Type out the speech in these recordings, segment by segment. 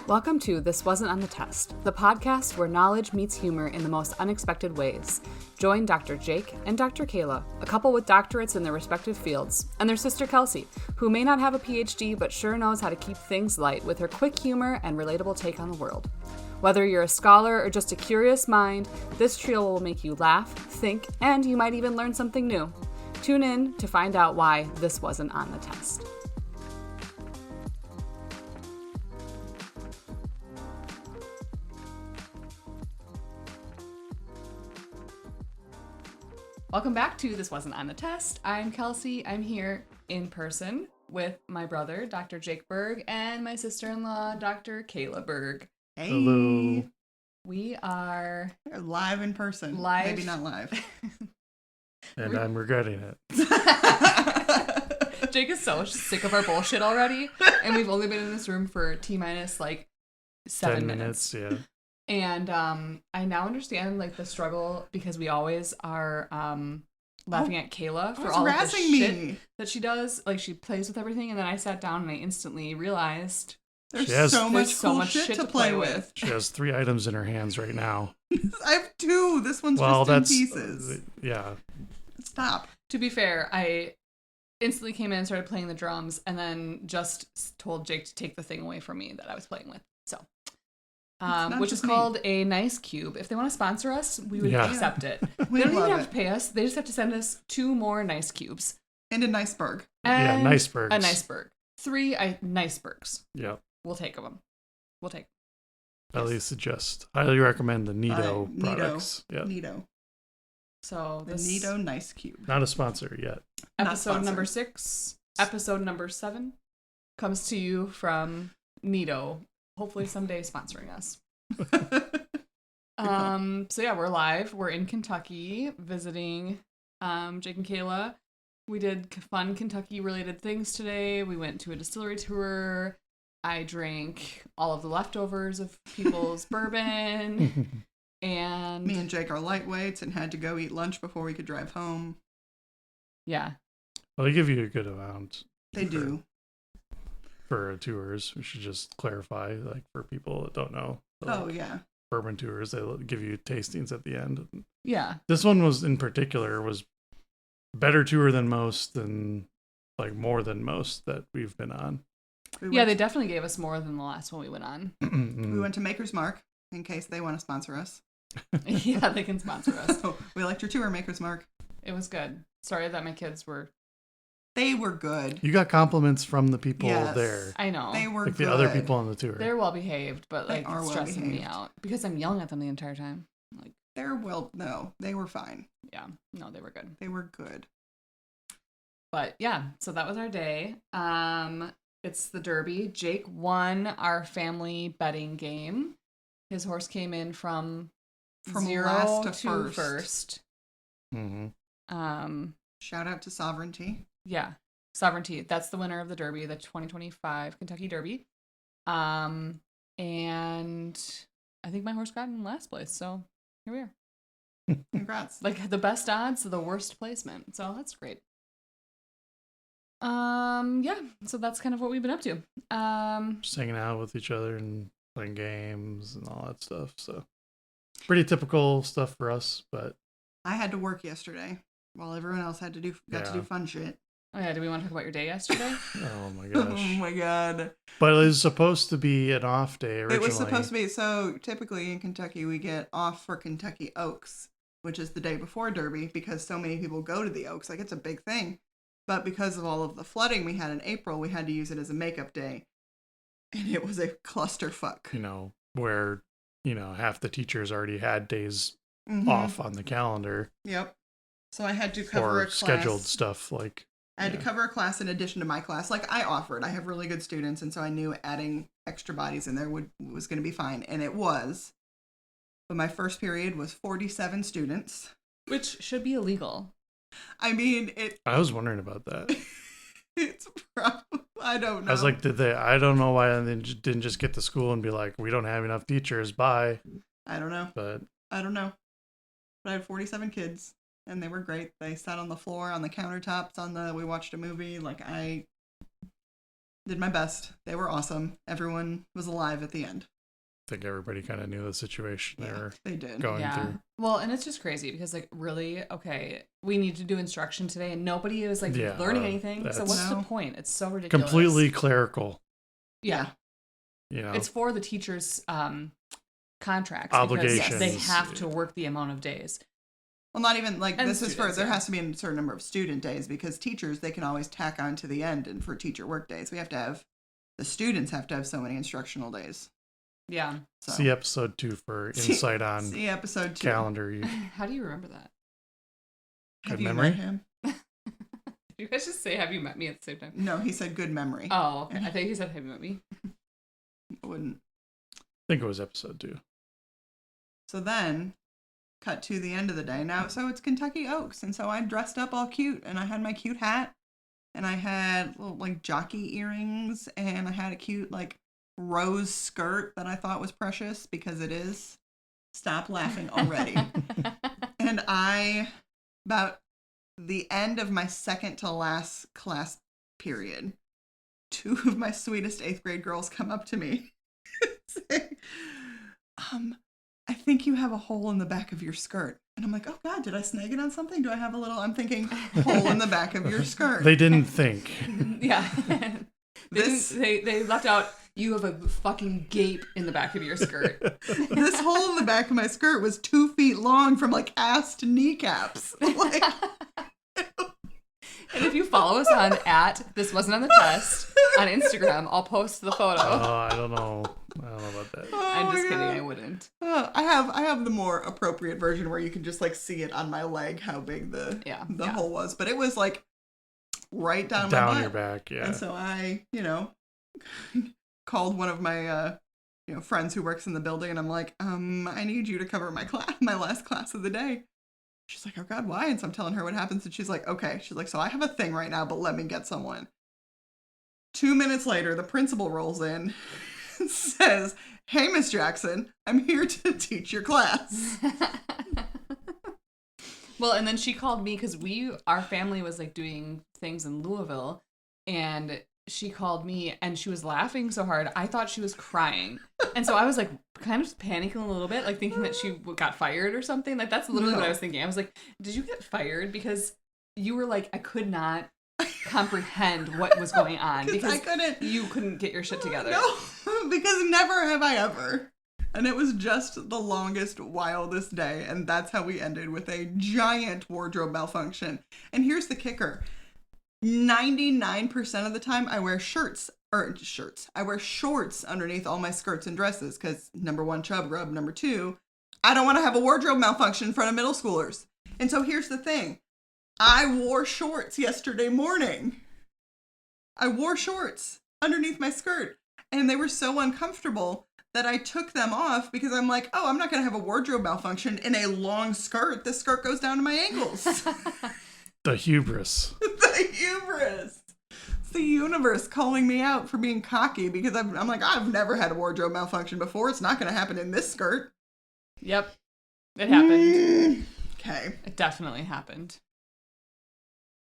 Welcome to This Wasn't on the Test, the podcast where knowledge meets humor in the most unexpected ways. Join Dr. Jake and Dr. Kayla, a couple with doctorates in their respective fields, and their sister Kelsey, who may not have a PhD but sure knows how to keep things light with her quick humor and relatable take on the world. Whether you're a scholar or just a curious mind, this trio will make you laugh, think, and you might even learn something new. Tune in to find out why this wasn't on the test. Welcome back to This Wasn't on the Test. I'm Kelsey. I'm here in person with my brother, Dr. Jake Berg, and my sister-in-law, Dr. Kayla Berg. Hey. Hello. We are live in person. Live. Maybe not live. And I'm regretting it. Jake is so sick of our bullshit already, and we've only been in this room for T-minus like 7 minutes. Yeah. And I now understand like the struggle because we always are laughing at Kayla for all of the shit that she does. Like she plays with everything, and then I sat down and I instantly realized there's so much cool shit to play with. She has 3 items in her hands right now. I have 2. This one's just in pieces. Yeah. Stop. To be fair, I instantly came in and started playing the drums, and then just told Jake to take the thing away from me that I was playing with. So. Which is called a Nice Cube. If they want to sponsor us, we would accept it. They don't even have to pay us. They just have to send us 2 more Nice Cubes. And a Niceberg. Yeah, Nicebergs. A Niceberg. 3 Nicebergs. Yeah. We'll take them. We'll take them. At least suggest. Highly recommend the Nido products. Yeah. Nido. So the Nido Nice Cube. Not a sponsor yet. Episode number 6. Episode number 7 comes to you from Nido. Hopefully someday sponsoring us. So yeah, we're live. We're in Kentucky visiting Jake and Kayla. We did fun Kentucky related things today. We went to a distillery tour. I drank all of the leftovers of people's bourbon. And me and Jake are lightweights and had to go eat lunch before we could drive home. Yeah. Well, they give you a good amount. They do. For tours, we should just clarify, like for people that don't know. Yeah. Bourbon tours, they give you tastings at the end. Yeah. This one was in particular was better tour than most, and like more than most that we've been on. They definitely gave us more than the last one we went on. We went to Maker's Mark in case they want to sponsor us. Yeah, they can sponsor us. We liked your tour, Maker's Mark. It was good. Sorry that my kids were. They were good. You got compliments from the people there. I know. They were like good. the other people on the tour. They're well behaved, but like it's stressing me out because I'm yelling at them the entire time. Like no, they were fine. Yeah, no, they were good. They were good. But yeah, so that was our day. It's the Derby. Jake won our family betting game. His horse came in from 0 last to first. Mm-hmm. Shout out to Sovereignty. Yeah, Sovereignty. That's the winner of the Derby, the 2025 Kentucky Derby. And I think my horse got in last place, so here we are. Congrats. Like the best odds, the worst placement. So that's great. Yeah, so that's kind of what we've been up to. Just hanging out with each other and playing games and all that stuff. So pretty typical stuff for us, but I had to work yesterday while everyone else had to do fun shit. Oh yeah, do we want to talk about your day yesterday? Oh my gosh. Oh my god. But it was supposed to be an off day originally. It was supposed to be. So typically in Kentucky, we get off for Kentucky Oaks, which is the day before Derby, because so many people go to the Oaks. Like, it's a big thing. But because of all of the flooding we had in April, we had to use it as a makeup day. And it was a clusterfuck. Where, half the teachers already had days off on the calendar. Yep. So I had to cover a class. Scheduled stuff like. I had to cover a class in addition to my class. Like I offered. I have really good students, and so I knew adding extra bodies in there was going to be fine. And it was. But my first period was 47 students. Which should be illegal. I mean, I was wondering about that. It's probably, I don't know. I was like, I don't know why they didn't just get to school and be like, we don't have enough teachers, bye. I don't know. But I don't know. But I had 47 kids. and they were great. They sat on the floor, on the countertops, we watched a movie. Like, I did my best. They were awesome. Everyone was alive at the end. I think everybody kind of knew the situation they did. going through. Well, and it's just crazy because, like, really, okay, we need to do instruction today, and nobody is, like, learning anything. So what's the point? It's so ridiculous. Completely clerical. Yeah. You know, it's for the teachers' contracts. Obligations. Because they have to work the amount of days. Well, not even, like, And this is for, there yeah. has to be a certain number of student days, because teachers, they can always tack on to the end, and for teacher work days, the students have to have so many instructional days. Yeah. So. See episode 2 for insight on see episode 2. calendar. How do you remember that? Have Good you memory? met him? Did you guys just say, have you met me at the same time? No, he said good memory. Oh, okay. I think he said, have you met me? I wouldn't. I think it was episode 2. So then, cut to the end of the day. Now, so it's Kentucky Oaks, and so I dressed up all cute, and I had my cute hat, and I had little, like, jockey earrings, and I had a cute, like, rose skirt that I thought was precious, because it is. Stop laughing already. And about the end of my second to last class period, 2 of my sweetest 8th grade girls come up to me and say, I think you have a hole in the back of your skirt. And I'm like, oh God, did I snag it on something? Do I have a little, I'm thinking, hole in the back of your skirt. They didn't think. Yeah. They left out, you have a fucking gape in the back of your skirt. This hole in the back of my skirt was 2 feet long from, like, ass to kneecaps. Like, and if you follow us on @this wasn't on the test on Instagram, I'll post the photo. I don't know about that. I'm just kidding. I wouldn't. I have the more appropriate version where you can just, like, see it on my leg how big the hole was, but it was, like, right down my butt. Your back. Yeah. And so I, called one of my friends who works in the building, and I'm like, I need you to cover my last class of the day. She's like, oh God, why? And so I'm telling her what happens, and she's like, okay. She's like, so I have a thing right now, but let me get someone. 2 minutes later, the principal rolls in and says, hey, Miss Jackson, I'm here to teach your class. Well, and then she called me because our family was, like, doing things in Louisville, and she called me and she was laughing so hard I thought she was crying, and so I was, like, kind of panicking a little bit, like, thinking that she got fired or something. Like, that's literally what I was thinking. I was like, did you get fired? Because you were like, I could not comprehend what was going on because you couldn't get your shit together. No, because never have I ever. And it was just the longest, wildest day, and that's how we ended, with a giant wardrobe malfunction. And here's the kicker. 99% of the time I wear I wear shorts underneath all my skirts and dresses because, number 1, chub rub. Number 2, I don't want to have a wardrobe malfunction in front of middle schoolers. And so here's the thing. I wore shorts yesterday morning. I wore shorts underneath my skirt, and they were so uncomfortable that I took them off because I'm like, oh, I'm not going to have a wardrobe malfunction in a long skirt. This skirt goes down to my ankles. The hubris. The hubris. It's the universe calling me out for being cocky because I'm like, I've never had a wardrobe malfunction before. It's not going to happen in this skirt. Yep. It happened. Okay. It definitely happened.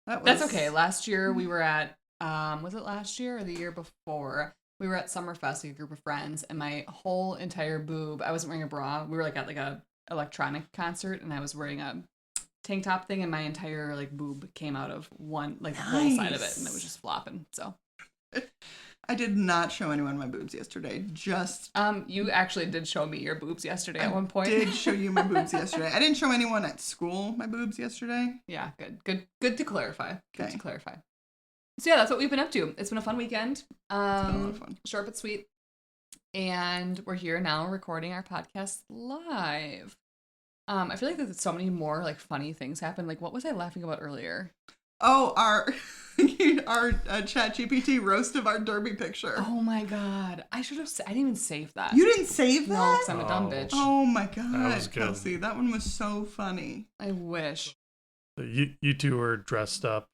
That's okay. Last year we were at, was it last year or the year before? We were at Summerfest, like, a group of friends, and my whole entire boob, I wasn't wearing a bra. We were, like, at, like, a electronic concert, and I was wearing a tank top thing, and my entire, like, boob came out of one, like, the whole side of it, and it was just flopping. So I did not show anyone my boobs yesterday. Just you actually did show me your boobs yesterday at one point. I did show you my boobs yesterday. I didn't show anyone at school my boobs yesterday. Yeah, good to clarify. Good to clarify. So yeah, that's what we've been up to. It's been a fun weekend. It's been a lot of fun. Short but sweet. And we're here now recording our podcast live. I feel like there's so many more, like, funny things happen. Like, what was I laughing about earlier? Oh, our ChatGPT roast of our derby picture. Oh my God. I didn't even save that. You didn't save that? No, because I'm a dumb bitch. Oh my God, that was good. Kelsey. That one was so funny. I wish. You two were dressed up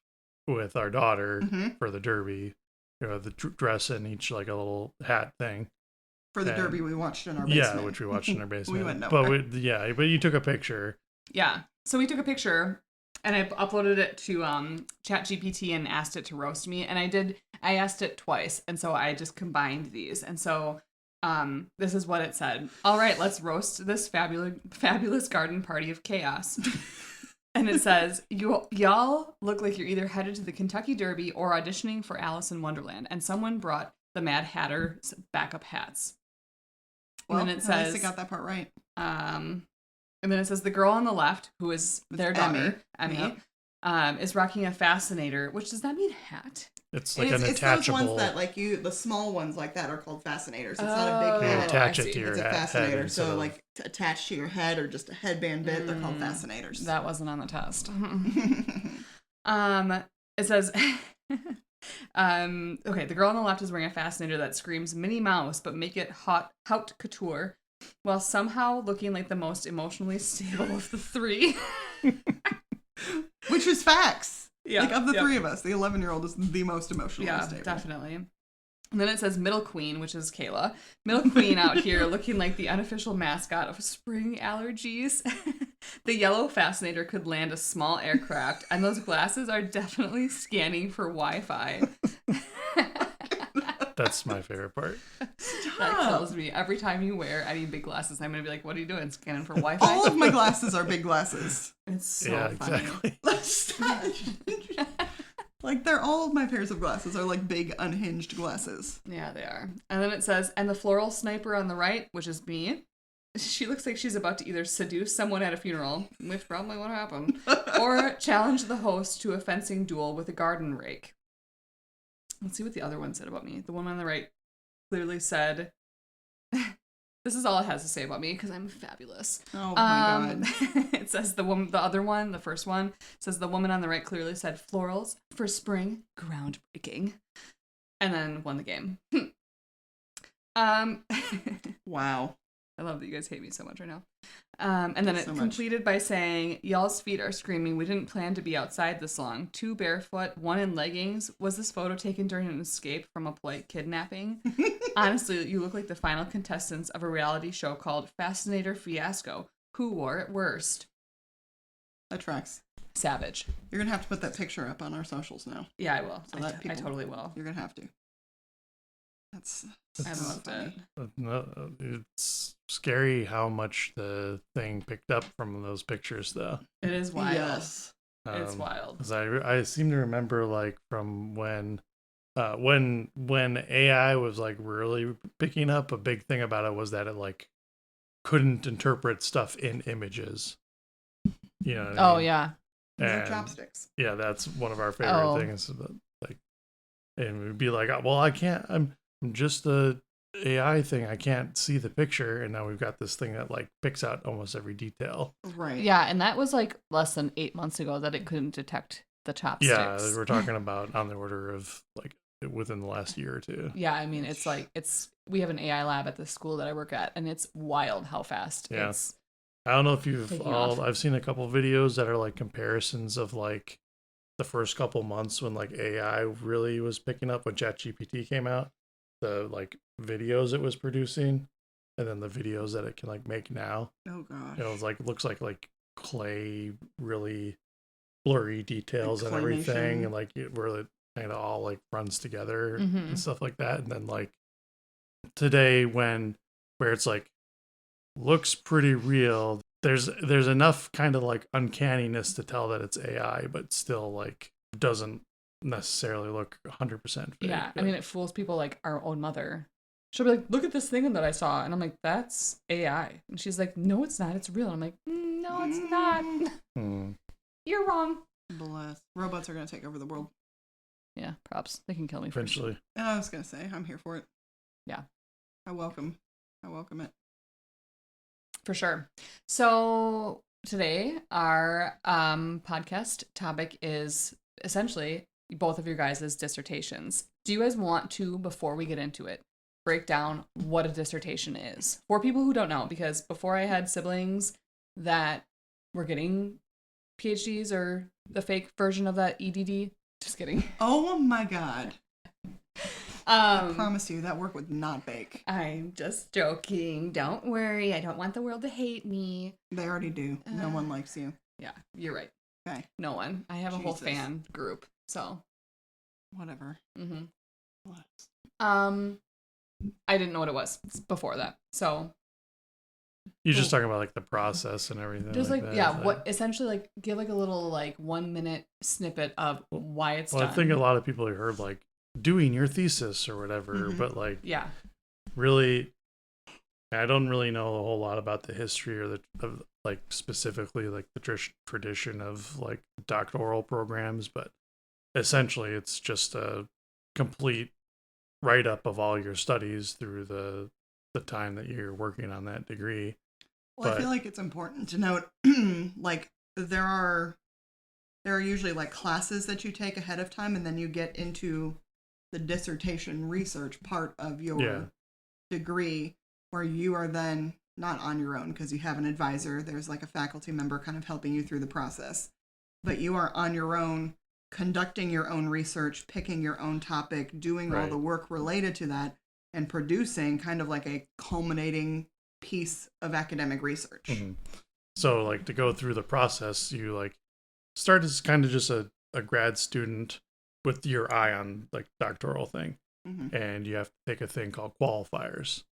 with our daughter for the derby. The dress and each, like, a little hat thing. For the derby we watched in our basement. Yeah, which we watched in our basement. We went nowhere. But you took a picture. Yeah. So we took a picture And I uploaded it to ChatGPT and asked it to roast me. And I asked it twice. And so I just combined these. And so this is what it said. All right, let's roast this fabulous garden party of chaos. And it says, y'all look like you're either headed to the Kentucky Derby or auditioning for Alice in Wonderland. And someone brought the Mad Hatter's backup hats. Well, and then it says, at least I got that part right. And then it says the girl on the left, who is their daughter, Emmy, is rocking a fascinator, which does that mean hat? It's like an attachable. It's those ones that the small ones like that are called fascinators. It's not a big You hat. attach it to your It's a head. fascinator. So attached to your head or just a headband bit, they're called fascinators. That wasn't on the test. It says, okay, the girl on the left is wearing a fascinator that screams Minnie Mouse, but make it haute couture, while somehow looking like the most emotionally stable of the three. Which is facts. Yeah, of the three of us, the 11-year-old is the most emotionally stable. Yeah, definitely. And then it says Middle Queen, which is Kayla. Middle Queen out here looking like the unofficial mascot of spring allergies. The yellow fascinator could land a small aircraft, and those glasses are definitely scanning for Wi-Fi. That's my favorite part. That kills me. Every time you wear any big glasses, I'm going to be like, what are you doing? Scanning for Wi-Fi? All of my glasses are big glasses. It's so funny. Exactly. They're all of my pairs of glasses are like big unhinged glasses. Yeah, they are. And then it says, and the floral sniper on the right, which is me, she looks like she's about to either seduce someone at a funeral, which probably won't happen, or challenge the host to a fencing duel with a garden rake. Let's see what the other one said about me. The woman on the right clearly said, this is all it has to say about me because I'm fabulous. Oh my God. It says the first one, says the woman on the right clearly said florals for spring, groundbreaking. And then won the game. Wow. I love that you guys hate me so much right now. And then it completed by saying, y'all's feet are screaming. We didn't plan to be outside this long. 2 barefoot, 1 in leggings. Was this photo taken during an escape from a polite kidnapping? Honestly, you look like the final contestants of a reality show called Fascinator Fiasco. Who wore it worst? That tracks. Savage. You're going to have to put that picture up on our socials now. Yeah, I will. So I totally will. You're going to have to. I loved it. It's scary how much the thing picked up from those pictures, though. It is wild. Yes. It's wild. 'Cause I seem to remember from when AI was really picking up, a big thing about it was that it couldn't interpret stuff in images. You know what I mean? Yeah. And chopsticks. Yeah, that's one of our favorite things. And we'd be like, well, I can't. I'm just the AI thing. I can't see the picture, and now we've got this thing that picks out almost every detail. Right. Yeah, and that was less than 8 months ago that it couldn't detect the chopsticks. Yeah, we're talking about on the order of within the last year or two. Yeah, I mean, it's we have an AI lab at the school that I work at, and it's wild how fast it's. I don't know if I've seen a couple videos that are comparisons of the first couple months when AI really was picking up when ChatGPT came out, the videos it was producing, and then the videos that it can make now. Oh gosh. It was looks like clay, really blurry details and everything, and it really kind of all runs together and stuff like that. And then today where it's looks pretty real, there's enough kind of uncanniness to tell that it's AI, but still doesn't necessarily look 100% fake. Yeah, I mean, it fools people like our own mother. She'll be like, look at this thing that I saw, and I'm like, that's AI, and she's like, no, it's not, it's real. And I'm like, no, it's not. You're wrong. Bless. Robots are gonna take over the world. Yeah, props. They can kill me eventually. And I was gonna say, I'm here for it. Yeah, I welcome it. For sure. So today our podcast topic is essentially both of your guys' dissertations. Do you guys want to, before we get into it, break down what a dissertation is for people who don't know? Because before I had siblings that were getting PhDs or the fake version of that EDD. Just kidding. Oh my God. I promise you that work would not bake. I'm just joking. Don't worry. I don't want the world to hate me. They already do. No one likes you. Yeah, you're right. Okay. No one. I have a whole Jesus. fan group. So. Whatever. Mm-hmm. I didn't know what it was before that. So. You're just talking about like the process and everything. Just like that. yeah, what essentially like give like a little like 1 minute snippet of why it's done. I think a lot of people have heard like doing your thesis or whatever, but like really, I don't really know a whole lot about the history or of like specifically like the tradition of like doctoral programs, but essentially it's just a complete write up of all your studies through the time that you're working on that degree. Well, I feel like it's important to note, like there are usually like classes that you take ahead of time, and then you get into the dissertation research part of your degree, where you are then not on your own because you have an advisor. There's like a faculty member kind of helping you through the process, but you are on your own, conducting your own research, picking your own topic, doing all the work related to that, and producing kind of like a culminating piece of academic research. Mm-hmm. So like to go through the process, you like start as kind of just a grad student with your eye on like doctoral thing. Mm-hmm. And you have to take a thing called qualifiers.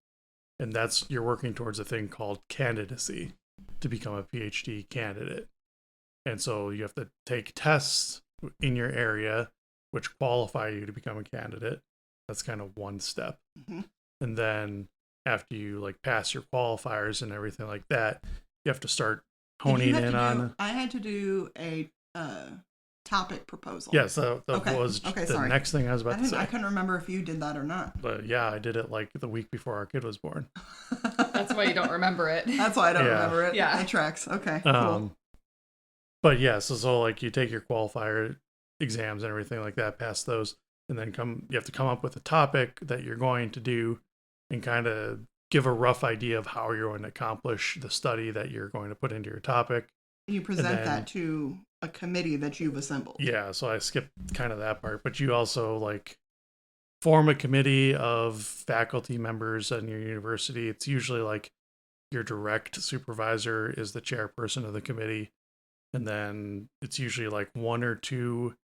And that's, you're working towards a thing called candidacy to become a PhD candidate. And so you have to take tests in your area which qualify you to become a candidate. That's kind of one step. Mm-hmm. And then after you like pass your qualifiers and everything like that, you have to start honing in on. I had to do a topic proposal. Yes, that was the next thing I was about to say. I couldn't remember if you did that or not. But yeah, I did it like the week before our kid was born. That's why you don't remember it. That's why I don't remember it. Yeah, that tracks. Okay, cool. But yeah, so like you take your qualifier exams and everything like that, pass those, and then you have to come up with a topic that you're going to do and kind of give a rough idea of how you're going to accomplish the study that you're going to put into your topic. And you present that to a committee that you've assembled. Yeah, so I skipped kind of that part, but you also like form a committee of faculty members in your university. It's usually like your direct supervisor is the chairperson of the committee, and then it's usually like one or two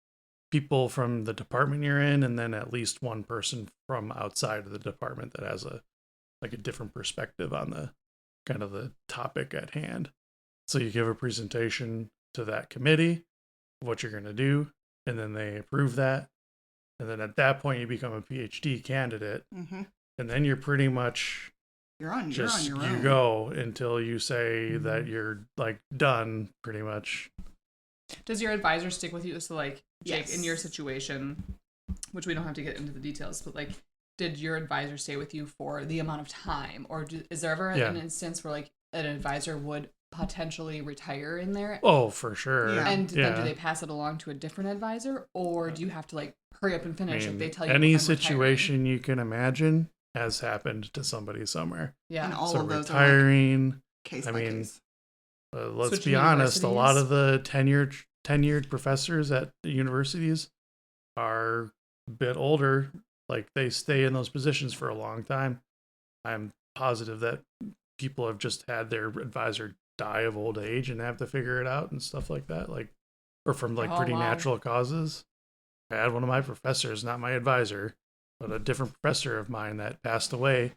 people from the department you're in, and then at least one person from outside of the department that has a different perspective on the kind of the topic at hand. So you give a presentation to that committee of what you're going to do, and then they approve that. And then at that point you become a PhD candidate. Mm-hmm. And then you're pretty much you're on your own. You go until you say that you're like done pretty much. Does your advisor stick with you? So like Jake, in your situation, which we don't have to get into the details, but like, did your advisor stay with you for the amount of time, or is there ever an instance where like an advisor would potentially retire in there? Oh, for sure. Yeah. And then do they pass it along to a different advisor, or do you have to like hurry up and finish if they tell you any situation you can imagine has happened to somebody somewhere? Yeah, and all of those retiring. Are like case by case. Let's be honest, a lot of the tenured professors at the universities are a bit older. Like they stay in those positions for a long time. I'm positive that people have just had their advisor die of old age and have to figure it out and stuff like that, like, or from like pretty natural causes. I had one of my professors, not my advisor, but a different professor of mine that passed away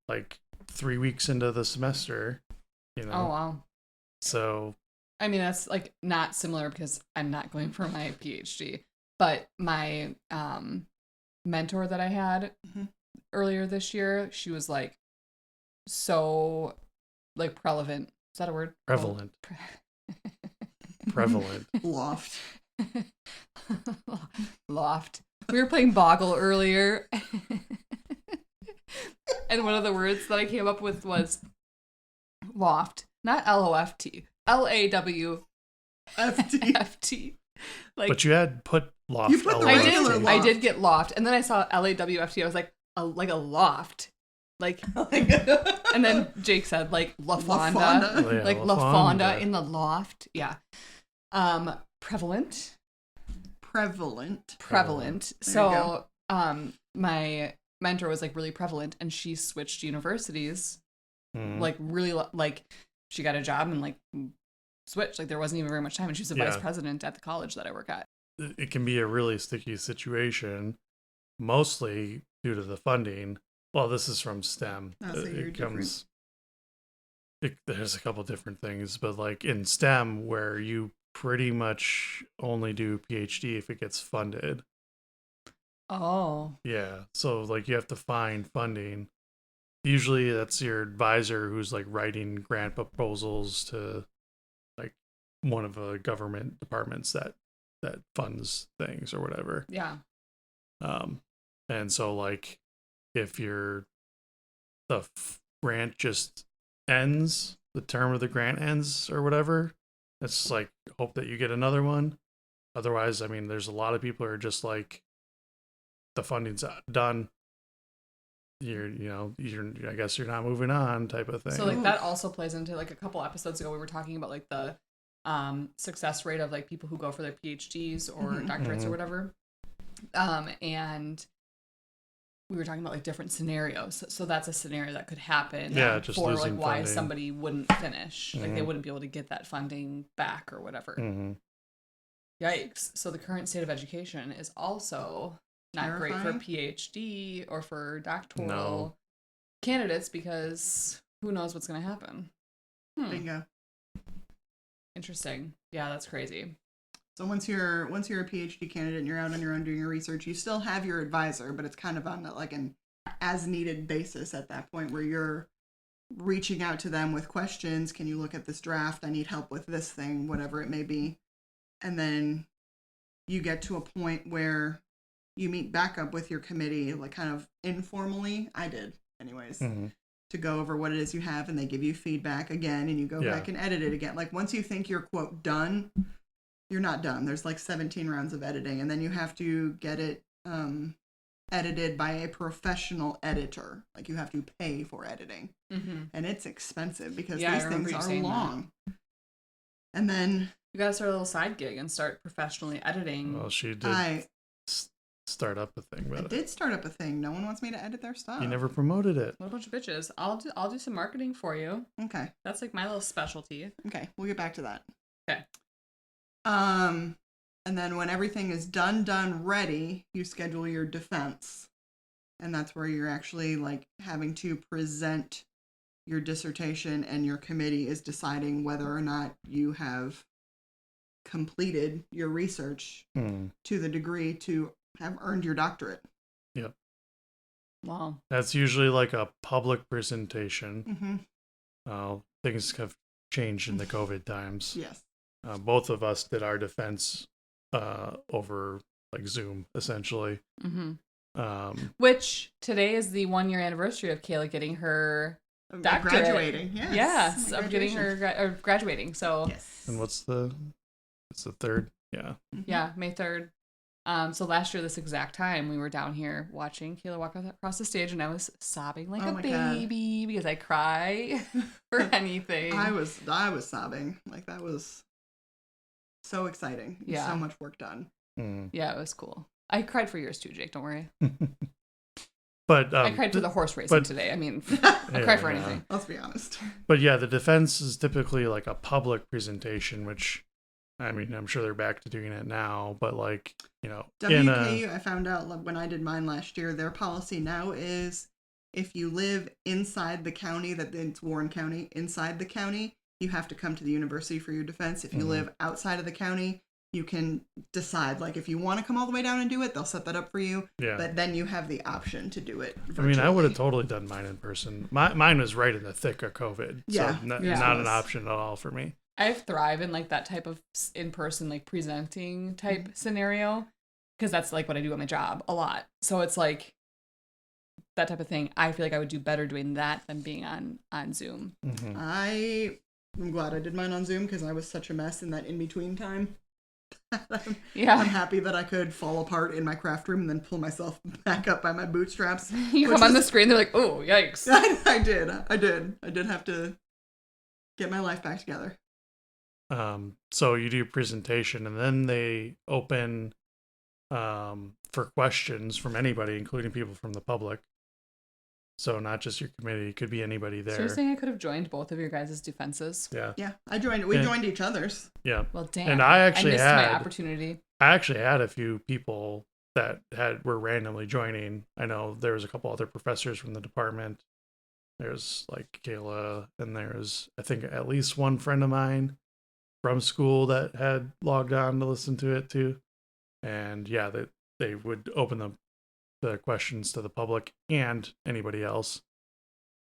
like 3 weeks into the semester, you know. Oh, wow. So, I mean, that's like not similar because I'm not going for my PhD, but my mentor that I had earlier this year, she was like so like prevalent. Is that a word? Prevalent. Prevalent. Loft. We were playing Boggle earlier. And one of the words that I came up with was loft. Not LOFT. LAWFT. Like, but you had put loft. You put the regular loft. I did get loft. And then I saw LAWFT. I was like a loft. Like, and then Jake said like La Fonda. Oh, yeah, like La Fonda in the loft. Yeah. Prevalent. So my mentor was like really prevalent, and she switched universities. Like really, like she got a job and like switch. Like there wasn't even very much time, and she was a vice president at the college that I work at. It can be a really sticky situation, mostly due to the funding. Well, this is from STEM. There's a couple different things, but like in STEM, where you pretty much only do PhD if it gets funded. Oh. Yeah. So like you have to find funding. Usually that's your advisor who's like writing grant proposals to like one of the government departments that funds things or whatever. Yeah. And so like if the grant just ends, the term of the grant ends or whatever, it's like hope that you get another one. Otherwise, I mean, there's a lot of people who are just like, the funding's done. I guess you're not moving on type of thing. So like that also plays into like a couple episodes ago we were talking about like the success rate of like people who go for their PhDs or doctorates or whatever. And we were talking about like different scenarios. So that's a scenario that could happen just for losing like why funding. somebody wouldn't finish. Like they wouldn't be able to get that funding back or whatever. Yikes. So the current state of education is also not great for PhD or for doctoral candidates because who knows what's going to happen. Bingo. Interesting. Yeah, that's crazy. So once you're a PhD candidate and you're out on your own doing your research, you still have your advisor, but it's kind of on like an as needed basis at that point where you're reaching out to them with questions. Can you look at this draft? I need help with this thing, whatever it may be. And then you get to a point where you meet back up with your committee, like kind of informally. I did anyways, to go over what it is you have, and they give you feedback again, and you go back and edit it again. Like once you think you're quote done, you're not done. There's like 17 rounds of editing, and then you have to get it edited by a professional editor. Like you have to pay for editing, and it's expensive because these things are long. And then you gotta start a little side gig and start professionally editing. Well, she did start up a thing. I did start up a thing. No one wants me to edit their stuff. You never promoted it. What a bunch of bitches. I'll do some marketing for you. Okay. That's like my little specialty. Okay, we'll get back to that. Okay. And then when everything is done, ready, you schedule your defense. And that's where you're actually like having to present your dissertation, and your committee is deciding whether or not you have completed your research to the degree to have earned your doctorate. Yep. Wow. That's usually like a public presentation. Things have changed in the COVID times. Yes. Both of us did our defense over like Zoom, essentially. Which today is the 1-year anniversary of Kayla getting her doctorate. Graduating, yes. Yes, of getting her graduating. So. Yes. And it's the 3rd? Yeah. Yeah, May 3rd. So last year, this exact time, we were down here watching Kayla walk across the stage, and I was sobbing like a baby because I cry for anything. I was sobbing. Like that was so exciting. Yeah. So much work done. Yeah, it was cool. I cried for yours too, Jake. Don't worry. But I cried for the horse racing today. I mean, I cry for anything. Let's be honest. But yeah, the defense is typically like a public presentation, which, I mean, I'm sure they're back to doing it now, but like, WKU, I found out when I did mine last year, their policy now is if you live inside the county, that it's Warren County, inside the county, you have to come to the university for your defense. If you live outside of the county, you can decide, like, if you want to come all the way down and do it, they'll set that up for you. Yeah. But then you have the option to do it virtually. I mean, I would have totally done mine in person. Mine was right in the thick of COVID. Yeah. So not an option at all for me. I thrive in like that type of in-person, like presenting type scenario, because that's like what I do at my job a lot. So it's like that type of thing. I feel like I would do better doing that than being on Zoom. I'm glad I did mine on Zoom because I was such a mess in that in-between time. I'm happy that I could fall apart in my craft room and then pull myself back up by my bootstraps. You come on the screen, they're like, oh, yikes. I did have to get my life back together. So you do a presentation, and then they open for questions from anybody, including people from the public. So not just your committee, it could be anybody there. So you're saying I could have joined both of your guys' defenses? Yeah. Yeah, we joined each other's. Yeah. Well, damn. And I missed my opportunity. I actually had a few people that were randomly joining. I know there was a couple other professors from the department. There's like Kayla, and there's, I think, at least one friend of mine from school that had logged on to listen to it too. And yeah, they would open the questions to the public and anybody else.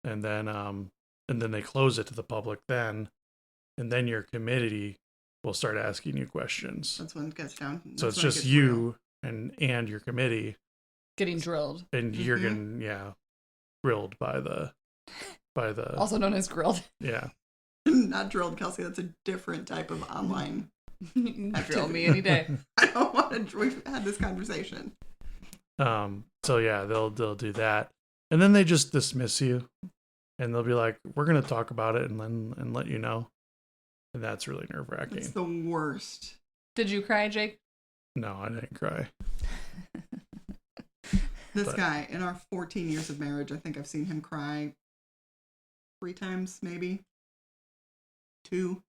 And then they close it to the public then. And then your committee will start asking you questions. That's when it gets down. So it's just you and your committee getting drilled. And you're getting grilled by the also known as grilled. Yeah. Not drilled, Kelsey. That's a different type of online. Drill me any day. I don't want to. We've had this conversation. So yeah, they'll do that, and then they just dismiss you, and they'll be like, "We're gonna talk about it and let you know," and that's really nerve-wracking. It's the worst. Did you cry, Jake? No, I didn't cry. This guy, in our 14 years of marriage, I think I've seen him cry 3 times, maybe 2.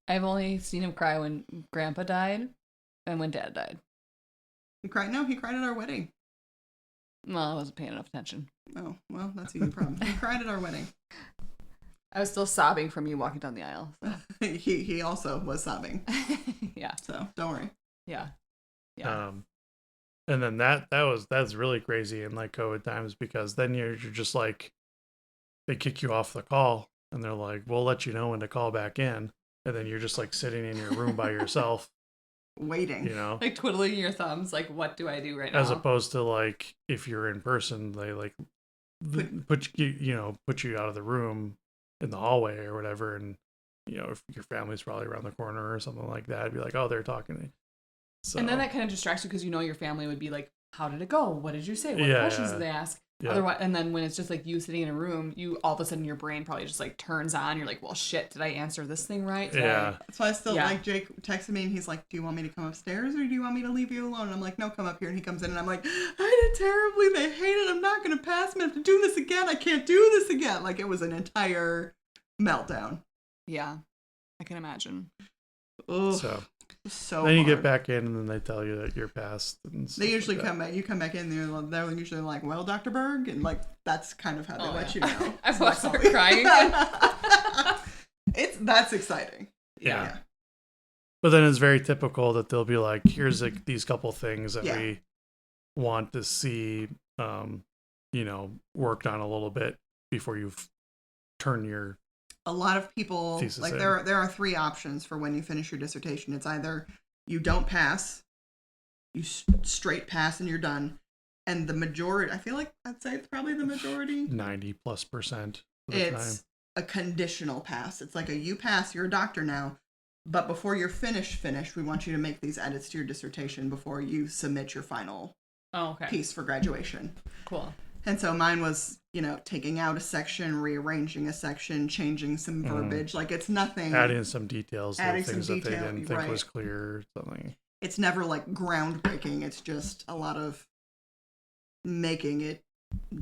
I've only seen him cry when Grandpa died and when Dad died. He cried? No, he cried at our wedding. Well, I wasn't paying enough attention. Oh, well, that's your problem. He cried at our wedding. I was still sobbing from you walking down the aisle. So. he also was sobbing. Yeah. So don't worry. Yeah. And then that's really crazy in like COVID times, because then you're just like, they kick you off the call and they're like, we'll let you know when to call back in. And then you're just like sitting in your room by yourself. Waiting. You know? Like twiddling your thumbs, like, what do I do right now? As opposed to like, if you're in person, they like put you out of the room in the hallway or whatever. And, you know, if your family's probably around the corner or something like that, it'd be like, oh, they're talking to me. So. And then that kind of distracts you, because you know your family would be like, how did it go? What did you say? What questions did they ask? Yeah. Otherwise, and then when it's just like you sitting in a room, you all of a sudden your brain probably just like turns on. You're like, well, shit, did I answer this thing right? That's why I still like Jake texted me and he's like, do you want me to come upstairs or do you want me to leave you alone? And I'm like, no, come up here. And he comes in and I'm like, I did terribly. They hate it. I'm not going to pass. I'm going to have to do this again. I can't do this again. Like, it was an entire meltdown. Yeah, I can imagine. Ugh. So then you get back in and then they tell you that you're passed. And they usually come back. You come back in there. They're usually like, well, Dr. Berg, and like that's kind of how they let you know. I watched her crying. That's exciting. Yeah. But then it's very typical that they'll be like, here's like these couple things that we want to see, worked on a little bit before you turn your. A lot of people, like there are 3 options for when you finish your dissertation. It's either you don't pass, you straight pass and you're done. And the majority, I feel like I'd say it's probably the majority. 90+% of the it's time. A conditional pass. It's like you pass, you're a doctor now. But before you're finished, we want you to make these edits to your dissertation before you submit your final piece for graduation. Cool. And so mine was, taking out a section, rearranging a section, changing some verbiage. Like, it's nothing. Adding some details, things that they didn't think was clear or something. It's never, like, groundbreaking. It's just a lot of making it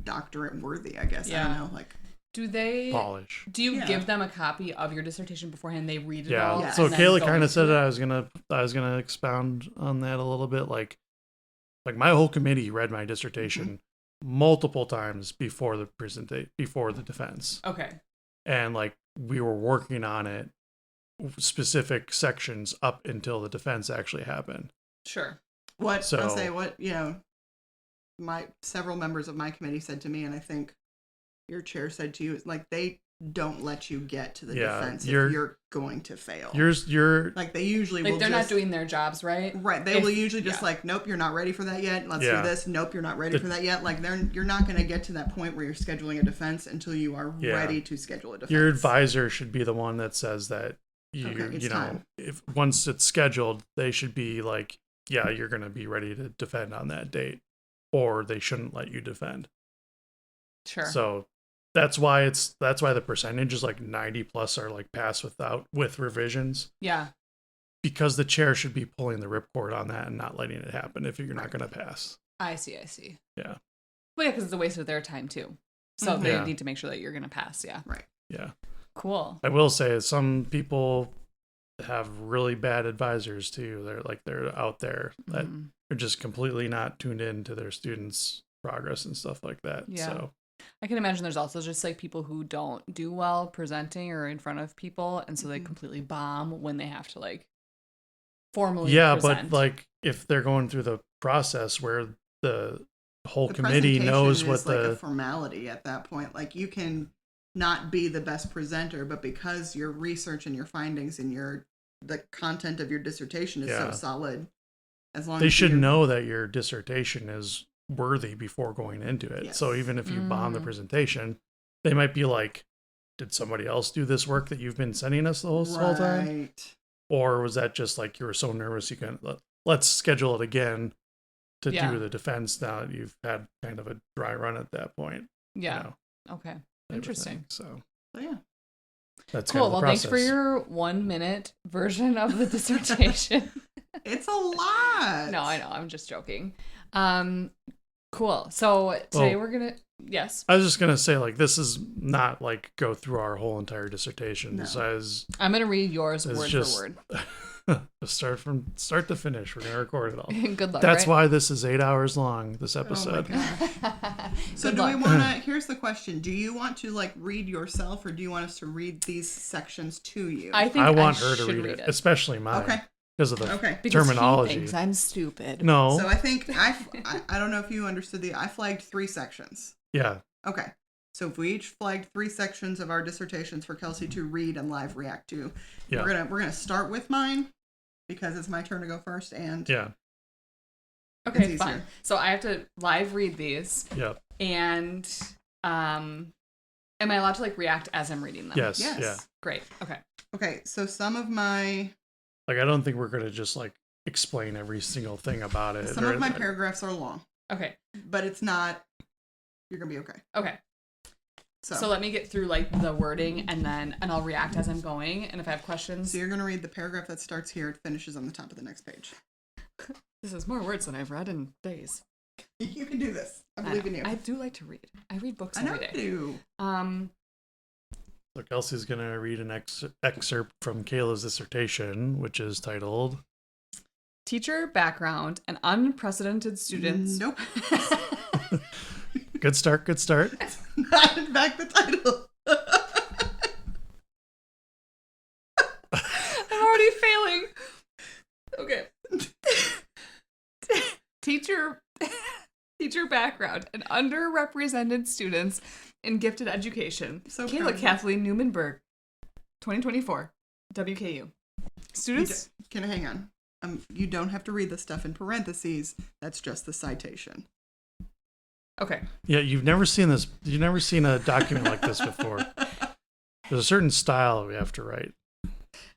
doctorate worthy, I guess. Yeah. I don't know. Like, do they polish? Do you give them a copy of your dissertation beforehand? They read it all. Yeah. So Kayla kind of said that I was gonna expound on that a little bit. Like my whole committee read my dissertation multiple times before the defense. Okay. And like we were working on it, specific sections up until the defense actually happened. Sure. Several members of my committee said to me, and I think your chair said to you, like, they don't let you get to the defense if you're going to fail. You're like, they usually like, they're not doing their jobs right. Right. They will usually just like, nope, you're not ready for that yet. Let's do this. Nope, you're not ready for that yet. Like, you're not going to get to that point where you're scheduling a defense until you are ready to schedule a defense. Your advisor should be the one that says that if once it's scheduled, they should be like, yeah, you're going to be ready to defend on that date, or they shouldn't let you defend. Sure. So that's why the percentage is like 90+ are like pass with revisions. Yeah. Because the chair should be pulling the ripcord on that and not letting it happen if you're not going to pass. I see. Yeah. Well, yeah, because it's a waste of their time too. So they need to make sure that you're going to pass. Yeah. Right. Yeah. Cool. I will say some people have really bad advisors too. They're out there that are just completely not tuned in to their students' progress and stuff like that. Yeah. So I can imagine there's also just like people who don't do well presenting or in front of people, and so they completely bomb when they have to like formally present. But like if they're going through the process where the whole committee knows what like a formality at that point. Like you can not be the best presenter, but because your research and your findings and the content of your dissertation is so solid, as long they as should know that your dissertation is worthy before going into it. Yes. So even if you bomb the presentation, they might be like, did somebody else do this work that you've been sending us the whole time? Or was that just like you were so nervous you can let's schedule it again to do the defense now that you've had kind of a dry run at that point. Yeah. You know, okay. Interesting. So yeah. That's cool. Kind of well, thanks for your 1 minute version of the dissertation. It's a lot. No, I know. I'm just joking. Cool. So today we're going to, yes. I was just going to say, like, this is not like go through our whole entire dissertation. No. I'm going to read yours word for word. Just start from start to finish. We're going to record it all. Good luck. That's why this is 8 hours long, this episode. So do we want to, here's the question. Do you want to like read yourself or do you want us to read these sections to you? I want her to read it, especially mine. Okay. Because of the Because terminology. he thinks I'm stupid. No. So I think, I don't know if you understood I flagged 3 sections. Yeah. Okay. So if we each flagged 3 sections of our dissertations for Kelsey to read and live react to, we're gonna start with mine because it's my turn to go first. And okay, fine. So I have to live read these. Yep. And am I allowed to like react as I'm reading them? Yes. Yeah. Great. Okay. Okay. So some of my I don't think we're gonna just like explain every single thing about it. Some of my paragraphs are long. Okay. But it's not. You're gonna be okay. Okay. So let me get through like the wording and I'll react as I'm going. And if I have questions. So you're going to read the paragraph that starts here. It finishes on the top of the next page. This is more words than I've read in days. You can do this. I believe in you. I do like to read. I read books every day. I do. So Kelsey's going to read an excerpt from Kayla's dissertation, which is titled Teacher Background and Unprecedented Students. Nope. Good start. Not in fact the title. I'm already failing. Okay. Teacher background and underrepresented students in gifted education. So Kayla Kathleen Newman-Berg, 2024, WKU. Students. Can I hang on? You don't have to read the stuff in parentheses. That's just the citation. Okay. Yeah, you've never seen this. You've never seen a document like this before. There's a certain style we have to write.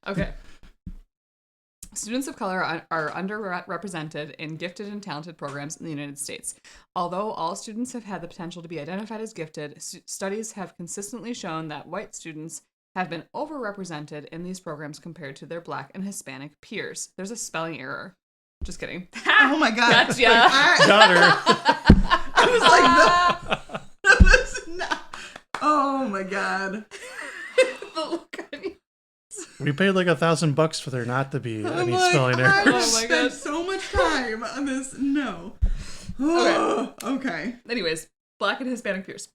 Okay. Students of color are underrepresented in gifted and talented programs in the United States. Although all students have had the potential to be identified as gifted, studies have consistently shown that white students have been overrepresented in these programs compared to their Black and Hispanic peers. There's a spelling error. Just kidding. Oh my God. Gotcha. Got her. I was like, no. That was not. Oh my God. The look on you. We paid like $1,000 for there not to be any spelling errors. I spent so much time on this. No. Okay. Anyways, Black and Hispanic peers.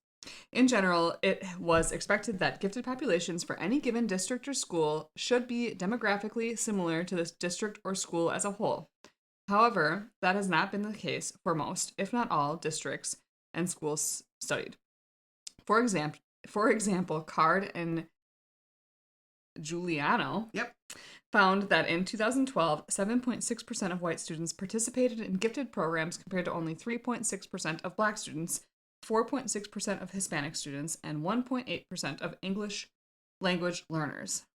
In general, it was expected that gifted populations for any given district or school should be demographically similar to this district or school as a whole. However, that has not been the case for most, if not all, districts and schools studied. For example, Card and Giuliano found that in 2012, 7.6% of white students participated in gifted programs compared to only 3.6% of Black students, 4.6% of Hispanic students, and 1.8% of English language learners.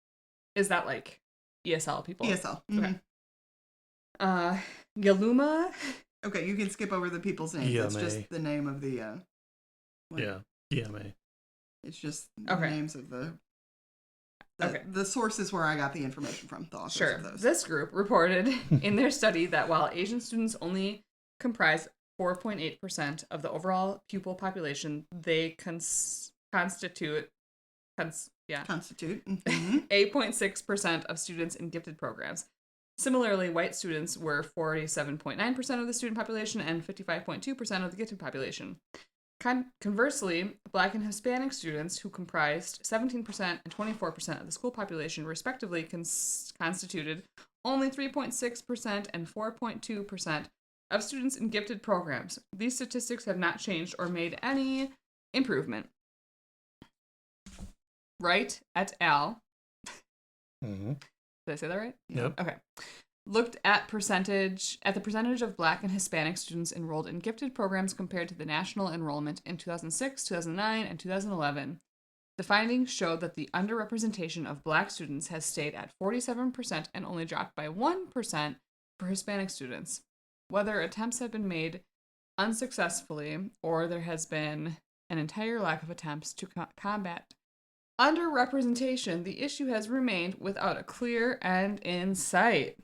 Is that like ESL people? ESL. Mm-hmm. Okay. Yaluma. Okay, you can skip over the people's names. EMA. It's just the name of the. EMA. It's just the names of the sources where I got the information from. The authors of those. This group reported in their study that while Asian students only comprise 4.8% of the overall pupil population, they constitute 8.6% of students in gifted programs. Similarly, white students were 47.9% of the student population and 55.2% of the gifted population. Conversely, Black and Hispanic students, who comprised 17% and 24% of the school population, respectively, constituted only 3.6% and 4.2% of students in gifted programs. These statistics have not changed or made any improvement. Wright et al. Mm-hmm. Did I say that right? Yep. Okay. Looked at the percentage of Black and Hispanic students enrolled in gifted programs compared to the national enrollment in 2006, 2009, and 2011. The findings showed that the underrepresentation of Black students has stayed at 47% and only dropped by 1% for Hispanic students. Whether attempts have been made unsuccessfully or there has been an entire lack of attempts to combat underrepresentation, the issue has remained without a clear end in sight.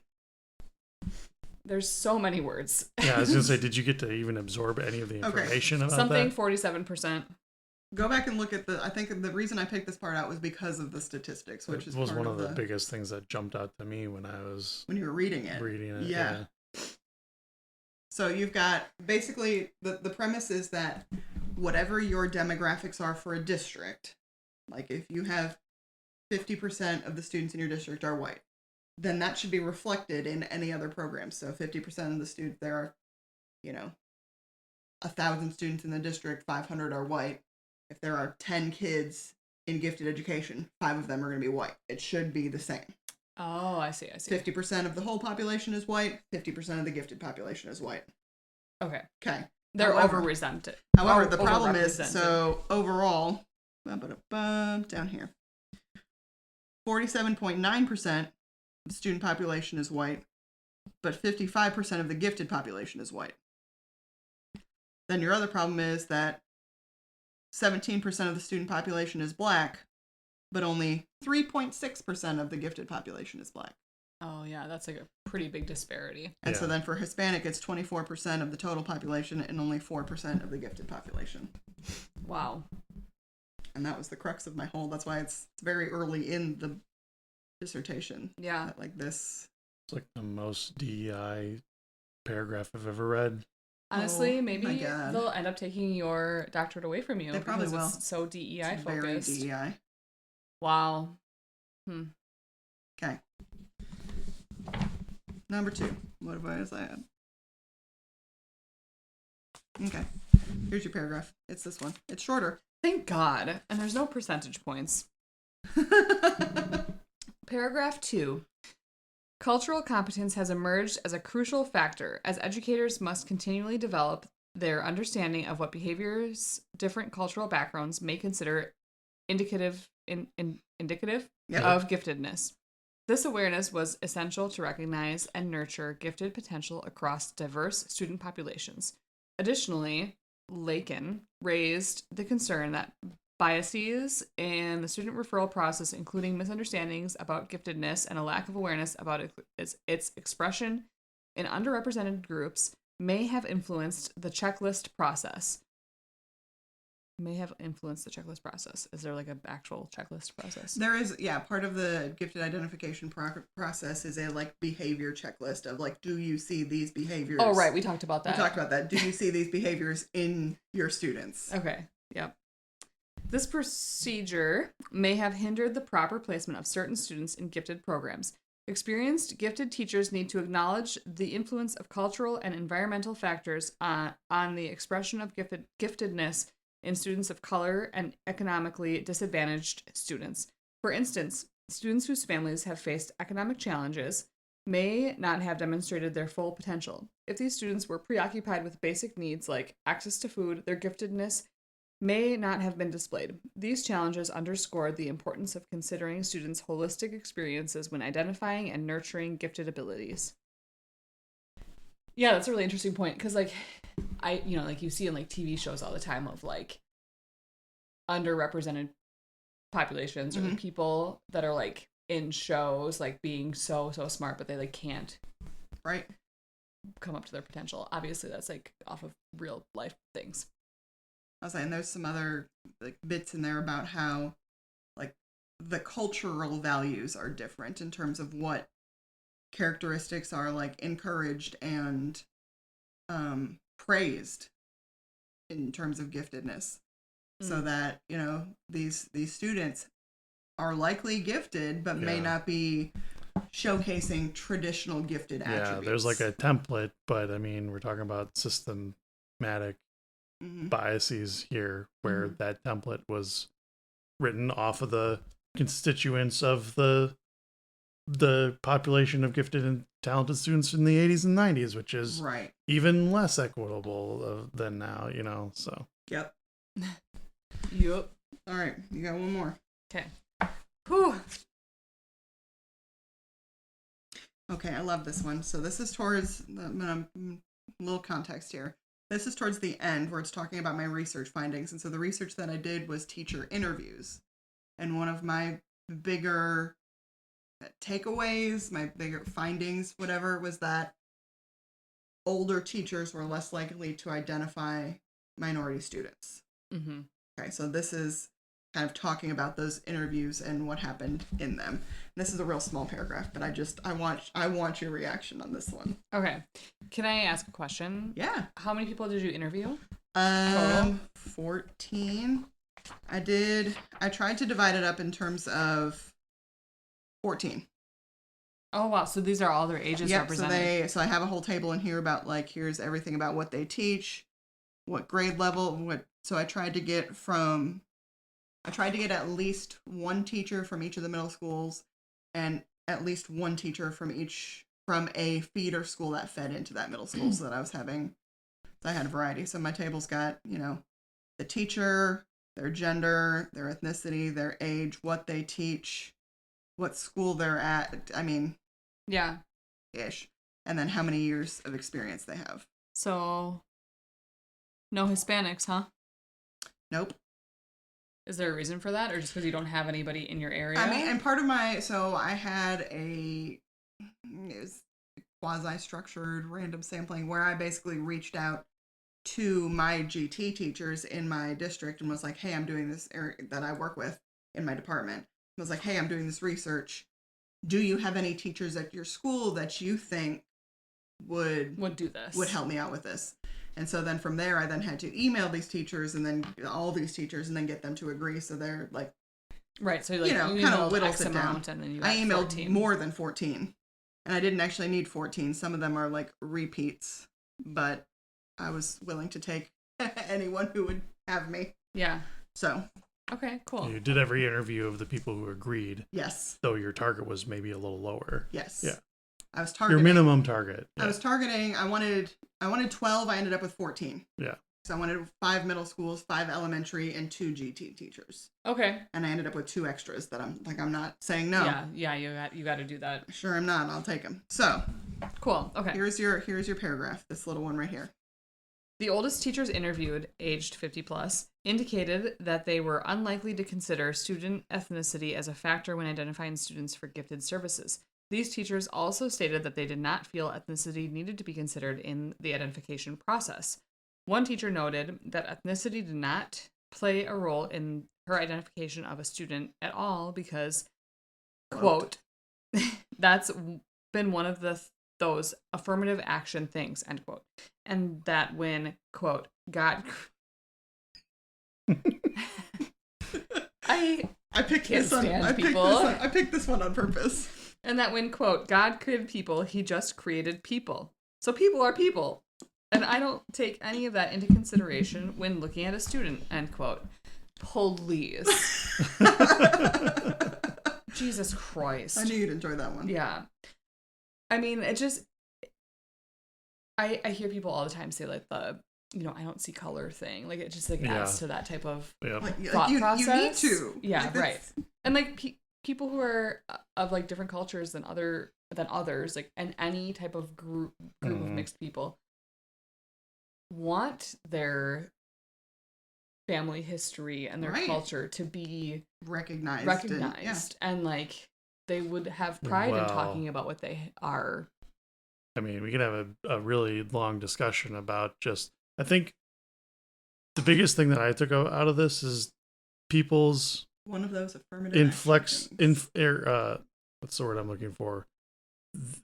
There's so many words. Yeah, I was going to say, did you get to even absorb any of the information about Something that? 47%. Go back and look at I think the reason I picked this part out was because of the statistics, which was one of the biggest things that jumped out to me when you were reading it. Yeah. So you've got, basically, the premise is that whatever your demographics are for a district, like if you have 50% of the students in your district are white, then that should be reflected in any other program. So 50% of the students, there are, 1,000 students in the district, 500 are white. If there are 10 kids in gifted education, 5 of them are going to be white. It should be the same. Oh, I see. 50% of the whole population is white. 50% of the gifted population is white. Okay. They're overrepresented. However, the problem is, so overall, down here, 47.9% of the student population is white, but 55% of the gifted population is white. Then your other problem is that 17% of the student population is Black, but only 3.6% of the gifted population is Black. Oh, yeah, that's like a pretty big disparity. And so then for Hispanic, it's 24% of the total population and only 4% of the gifted population. Wow. And that was the crux of my whole, that's why it's very early in the dissertation. Yeah. Like this. It's like the most DEI paragraph I've ever read. Honestly, maybe they'll end up taking your doctorate away from you. They probably will. It's so DEI focused. Very DEI. Wow. Okay. Number 2. What was I at? Okay. Here's your paragraph. It's this one. It's shorter. Thank God. And there's no percentage points. Paragraph 2. Cultural competence has emerged as a crucial factor as educators must continually develop their understanding of what behaviors different cultural backgrounds may consider indicative of giftedness. This awareness was essential to recognize and nurture gifted potential across diverse student populations. Additionally, Lakin raised the concern that biases in the student referral process, including misunderstandings about giftedness and a lack of awareness about its expression in underrepresented groups, may have influenced the checklist process. Is there like an actual checklist process? There is, part of the gifted identification process is a behavior checklist of do you see these behaviors? Oh, right. We talked about that. Do you see these behaviors in your students? Okay. Yep. This procedure may have hindered the proper placement of certain students in gifted programs. Experienced gifted teachers need to acknowledge the influence of cultural and environmental factors on the expression of giftedness in students of color and economically disadvantaged students. For instance, students whose families have faced economic challenges may not have demonstrated their full potential. If these students were preoccupied with basic needs like access to food, their giftedness may not have been displayed. These challenges underscored the importance of considering students' holistic experiences when identifying and nurturing gifted abilities. Yeah, that's a really interesting point because, you see in TV shows all the time of underrepresented populations or people that are in shows being so smart, but they can't. Right. come up to their potential. Obviously, that's like off of real life things. I was saying there's some other like bits in there about how like the cultural values are different in terms of what characteristics are like encouraged and praised in terms of giftedness. So that, you know, these students are likely gifted but may not be showcasing traditional gifted attributes. There's like a template, but I mean, we're talking about systematic biases here where that template was written off of the constituents of the population of gifted and talented students in the 80s and 90s, which is even less equitable than now, you know, so. Yep. Yep. All right, you got one more. Okay. Whew. Okay, I love this one. So this is towards, a little context here. This is towards the end where it's talking about my research findings. And so the research that I did was teacher interviews. And one of my bigger takeaways, my bigger findings, whatever, was that older teachers were less likely to identify minority students. Mm-hmm. Okay, so this is kind of talking about those interviews and what happened in them. And this is a real small paragraph, but I want your reaction on this one. Okay. Can I ask a question? Yeah. How many people did you interview? 14. I tried to divide it up in terms of 14. Oh wow, so these are all their ages represented. So I have a whole table in here about like here's everything about what they teach, what grade level, so I tried to get at least one teacher from each of the middle schools and at least one teacher from a feeder school that fed into that middle school so that I had a variety. So my table's got, you know, the teacher, their gender, their ethnicity, their age, what they teach, what school they're at. I mean, yeah. Ish. And then how many years of experience they have. So, no Hispanics, huh? Nope. Is there a reason for that, or just because you don't have anybody in your area? I mean, and part of I had it was quasi-structured random sampling where I basically reached out to my GT teachers in my district and was like, hey, I'm doing this that I work with in my department. I was like, hey, I'm doing this research. Do you have any teachers at your school that you think would do this, would help me out with this? And so then from there, I then had to email these teachers and then all these teachers and then get them to agree. So they're like, right. So like, you kind of whittles X it down. And then I emailed 14. More than 14, and I didn't actually need 14. Some of them are like repeats, but I was willing to take anyone who would have me. Yeah. So. Okay, cool. You did every interview of the people who agreed. Yes. Though your target was maybe a little lower. Yes. Yeah. I was targeting your minimum target. Yeah. I was targeting. I wanted 12. I ended up with 14. Yeah. So I wanted 5 middle schools, 5 elementary, and 2 GT teachers. Okay. And I ended up with 2 extras that I'm not saying no. Yeah. You got to do that. Sure, I'm not. I'll take them. So. Cool. Okay. Here's your paragraph. This little one right here. The oldest teachers interviewed, aged 50 plus, indicated that they were unlikely to consider student ethnicity as a factor when identifying students for gifted services. These teachers also stated that they did not feel ethnicity needed to be considered in the identification process. One teacher noted that ethnicity did not play a role in her identification of a student at all because, quote, that's been one of those affirmative action things, end quote. And that when, quote, God... I picked this one. I picked this one on purpose. And that when, quote, God created people, he just created people. So people are people. And I don't take any of that into consideration when looking at a student, end quote. Please. Jesus Christ. I knew you'd enjoy that one. Yeah. I mean, it just... I hear people all the time say, like, I don't see color thing. Like, it just, like, adds to that type of thought process. You need to. Yeah, like, right. And, like, people who are of, like, different cultures than others, like, and any type of group of mixed people want their family history and their culture to be recognized. And like, they would have pride in talking about what they are I mean, we can have a really long discussion about just, I think the biggest thing that I took out of this is people's one of those affirmative what's the word I'm looking for?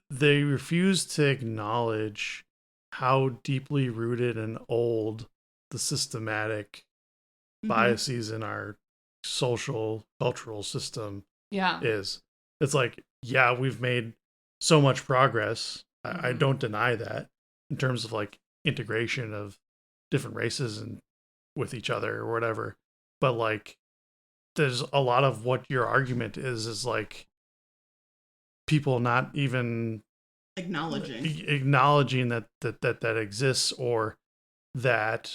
They refuse to acknowledge how deeply rooted and old the systematic biases in our social cultural system is. It's like, yeah, we've made so much progress. I don't deny that in terms of like integration of different races and with each other or whatever. But like, there's a lot of what your argument is like people not even acknowledging that exists, or that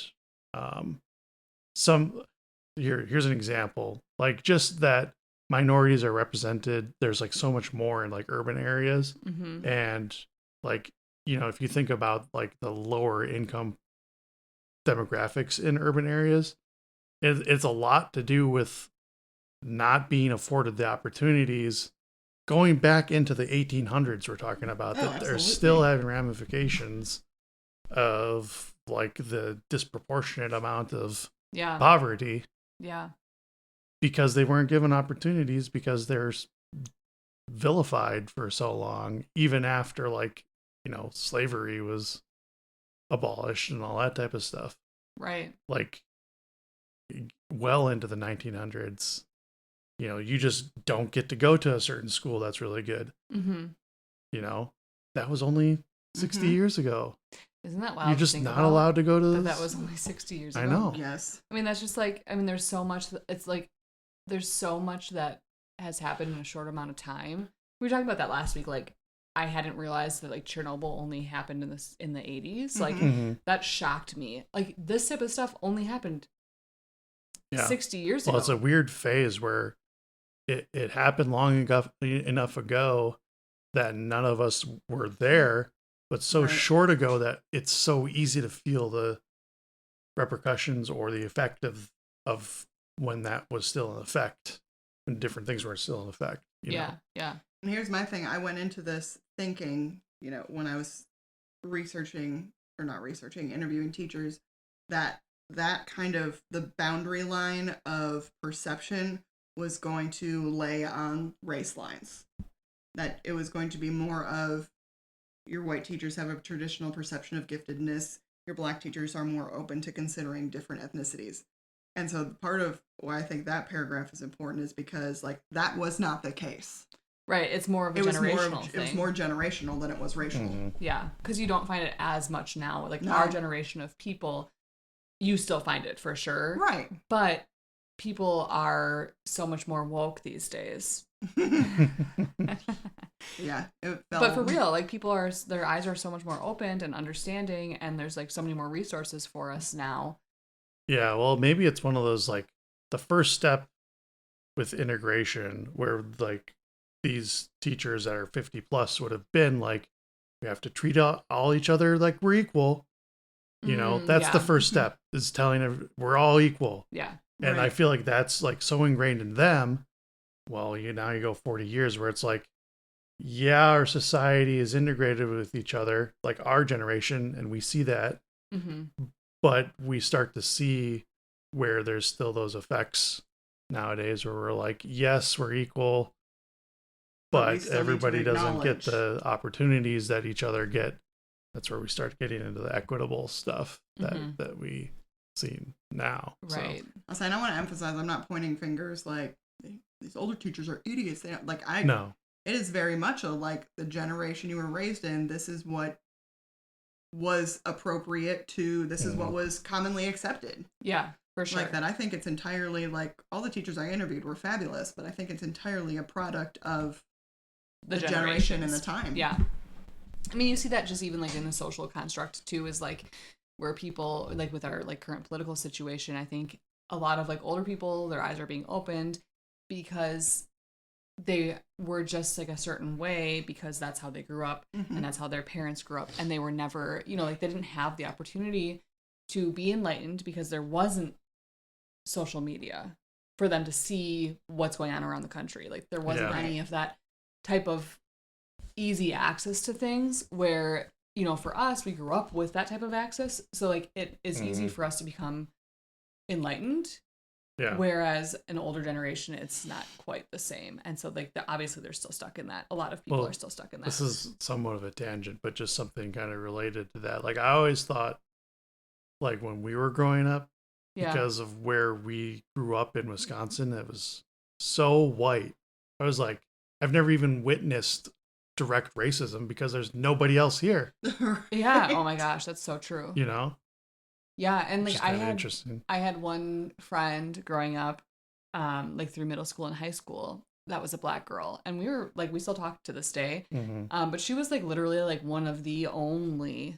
here's an example, like just that minorities are represented. There's like so much more in like urban areas, and like, you know, if you think about like the lower income demographics in urban areas, it's a lot to do with not being afforded the opportunities going back into the 1800s we're talking about, that they're still having ramifications of like the disproportionate amount of poverty because they weren't given opportunities, because they're vilified for so long, even after like, you know, slavery was abolished and all that type of stuff, right? Like well into the 1900s, you know, you just don't get to go to a certain school that's really good. You know, that was only 60 years ago. Isn't that wild? You're just not allowed to go to that was only 60 years ago. I know. Yes. I mean, that's just like, I mean, there's so much, it's like, there's so much that has happened in a short amount of time. We were talking about that last week. Like, I hadn't realized that like Chernobyl only happened in the 80s. Like, that shocked me. Like, this type of stuff only happened 60 years ago. Well, it's a weird phase where it happened long enough ago that none of us were there, but so short ago that it's so easy to feel the repercussions or the effect of when that was still in effect, when different things were still in effect. You know? Yeah. And here's my thing. I went into this thinking, you know, when I was interviewing teachers, that kind of the boundary line of perception was going to lay on race lines. That it was going to be more of, your white teachers have a traditional perception of giftedness, your black teachers are more open to considering different ethnicities. And so part of why I think that paragraph is important is because like that was not the case. Right, it's more of a generational thing. It was more generational than it was racial. Yeah, because you don't find it as much now. Like our generation of people, you still find it for sure. Right. But people are so much more woke these days. Yeah. But for real, like their eyes are so much more opened and understanding, and there's like so many more resources for us now. Yeah, well, maybe it's one of those like the first step with integration where like these teachers that are 50 plus would have been like, we have to treat all each other like we're equal. You know, that's the first step, is telling them we're all equal. Yeah. And I feel like that's like so ingrained in them. Well, now you go 40 years where it's like, yeah, our society is integrated with each other, like our generation, and we see that. But we start to see where there's still those effects nowadays where we're like, yes, we're equal, but everybody doesn't get the opportunities that each other get. That's where we start getting into the equitable stuff that we see now. Right. So. And I want to emphasize, I'm not pointing fingers like these older teachers are idiots. They don't, no. It is very much like the generation you were raised in. This is what was appropriate to, this is what was commonly accepted. Yeah, for sure. Like that. I think it's entirely like all the teachers I interviewed were fabulous, but I think it's entirely a product of the generation and the time. Yeah. I mean, you see that just even like in the social construct too, is like where people like with our like current political situation, I think a lot of like older people, their eyes are being opened because they were just like a certain way because that's how they grew up and that's how their parents grew up, and they were never, you know, like they didn't have the opportunity to be enlightened because there wasn't social media for them to see what's going on around the country. Like there wasn't any of that type of easy access to things where, for us, we grew up with that type of access. So like it is easy for us to become enlightened. Yeah. Whereas an older generation, it's not quite the same. And so like obviously they're still stuck in that. A lot of people are still stuck in that. This is somewhat of a tangent, but just something kind of related to that. Like I always thought, like when we were growing up, because of where we grew up in Wisconsin, it was so white. I was like, I've never even witnessed direct racism because there's nobody else here. Yeah. Oh my gosh, that's so true. Yeah, and like I had one friend growing up, like through middle school and high school, that was a Black girl, and we still talk to this day. But she was like literally like one of the only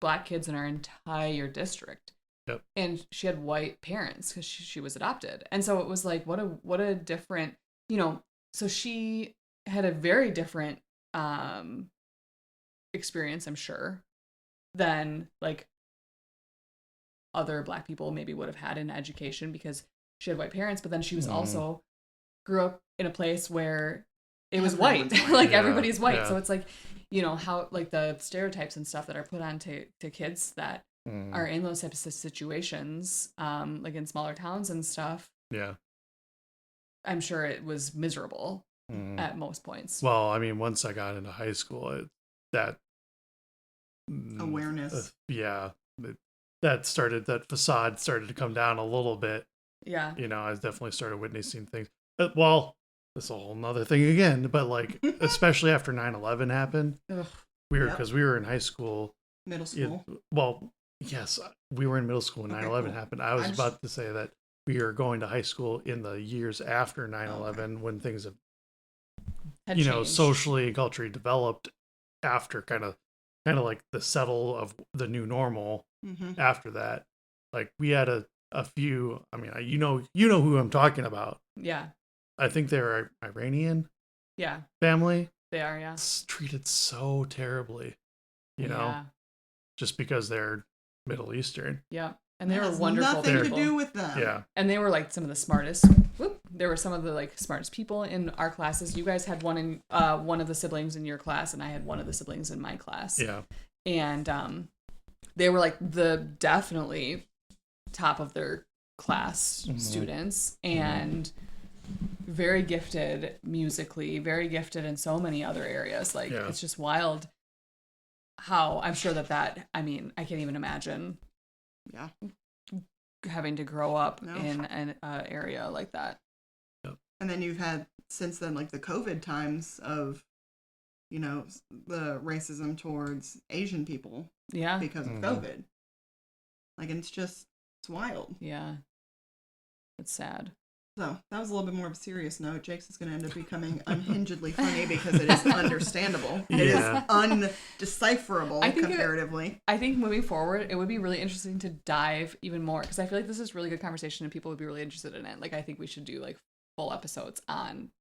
Black kids in our entire district. Yep. And she had white parents because she was adopted, and so it was like what a different, so she had a very different experience, I'm sure, than like other Black people maybe would have had in education because she had white parents, but then she was also grew up in a place where it was white. Like everybody's white. So it's like, how like the stereotypes and stuff that are put on to kids that are in those types of situations, like in smaller towns and stuff. Yeah. I'm sure it was miserable at most points. Well, I mean, once I got into high school, that awareness. That facade started to come down a little bit. Yeah. I definitely started witnessing things. Well, that's a whole nother thing again, but like, especially after 9/11 happened, because we were in high school. Middle school. Yes, we were in middle school when 9/11 happened. I was about to say that we are going to high school in the years after 9/11 when things have changed. Socially and culturally developed after kind of like the settle of the new normal. After that, like we had a few, I mean, you know who I'm talking about. Yeah. I think they're Iranian. Yeah. Family. They are, yeah. It's treated so terribly, just because they're Middle Eastern. Yeah. And they were wonderful nothing people. To do with them. Yeah. And they were like some of the smartest. They were some of the like smartest people in our classes. You guys had one of the siblings in your class, and I had one of the siblings in my class. Yeah. And they were like the definitely top of their class students, and very gifted musically, very gifted in so many other areas. Like it's just wild how I'm sure that I mean, I can't even imagine having to grow up in an area like that. And then you've had since then like the COVID times of the racism towards Asian people because of COVID. Like, and it's wild. Yeah. It's sad. So that was a little bit more of a serious note. Jake's is going to end up becoming unhingedly funny because it is understandable. It is undecipherable comparatively. I think moving forward, it would be really interesting to dive even more because I feel like this is really good conversation and people would be really interested in it. Like, I think we should do like full episodes on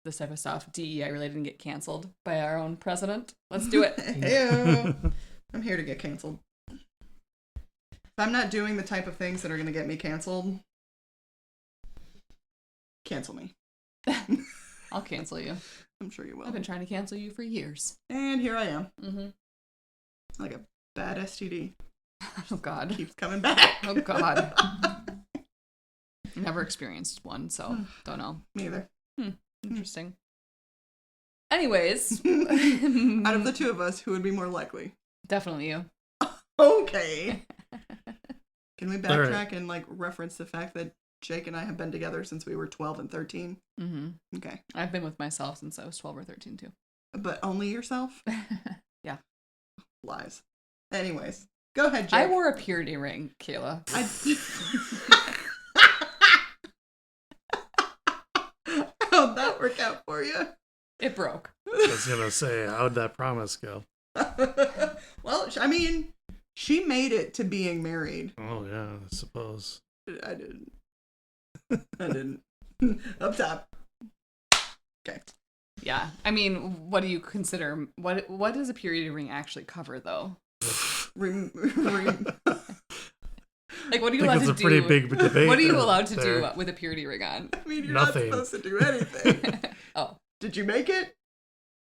this type of stuff. DEI related and get canceled by our own president. Let's do it. Ew. I'm here to get canceled. If I'm not doing the type of things that are going to get me canceled, cancel me. I'll cancel you. I'm sure you will. I've been trying to cancel you for years. And here I am. Like a bad STD. Oh, God. Keeps coming back. Oh, God. Never experienced one, so don't know. Me either. Interesting. Anyways. Out of the two of us, who would be more likely? Definitely you. Okay. Can we backtrack and like reference the fact that Jake and I have been together since we were 12 and 13? Okay. I've been with myself since I was 12 or 13 too. But only yourself? Yeah. Lies. Anyways, go ahead, Jake. I wore a purity ring, Kayla. How'd that work out for you? It broke. I was going to say, how'd that promise go? Well, I mean, she made it to being married. Oh, yeah, I suppose. I didn't. Up top. Okay. Yeah. I mean, what do you consider? What does a purity ring actually cover, though? Like, what are you allowed to do? It's a pretty big debate. What are you allowed to do with a purity ring on? I mean, you're not supposed to do anything. Oh. Did you make it?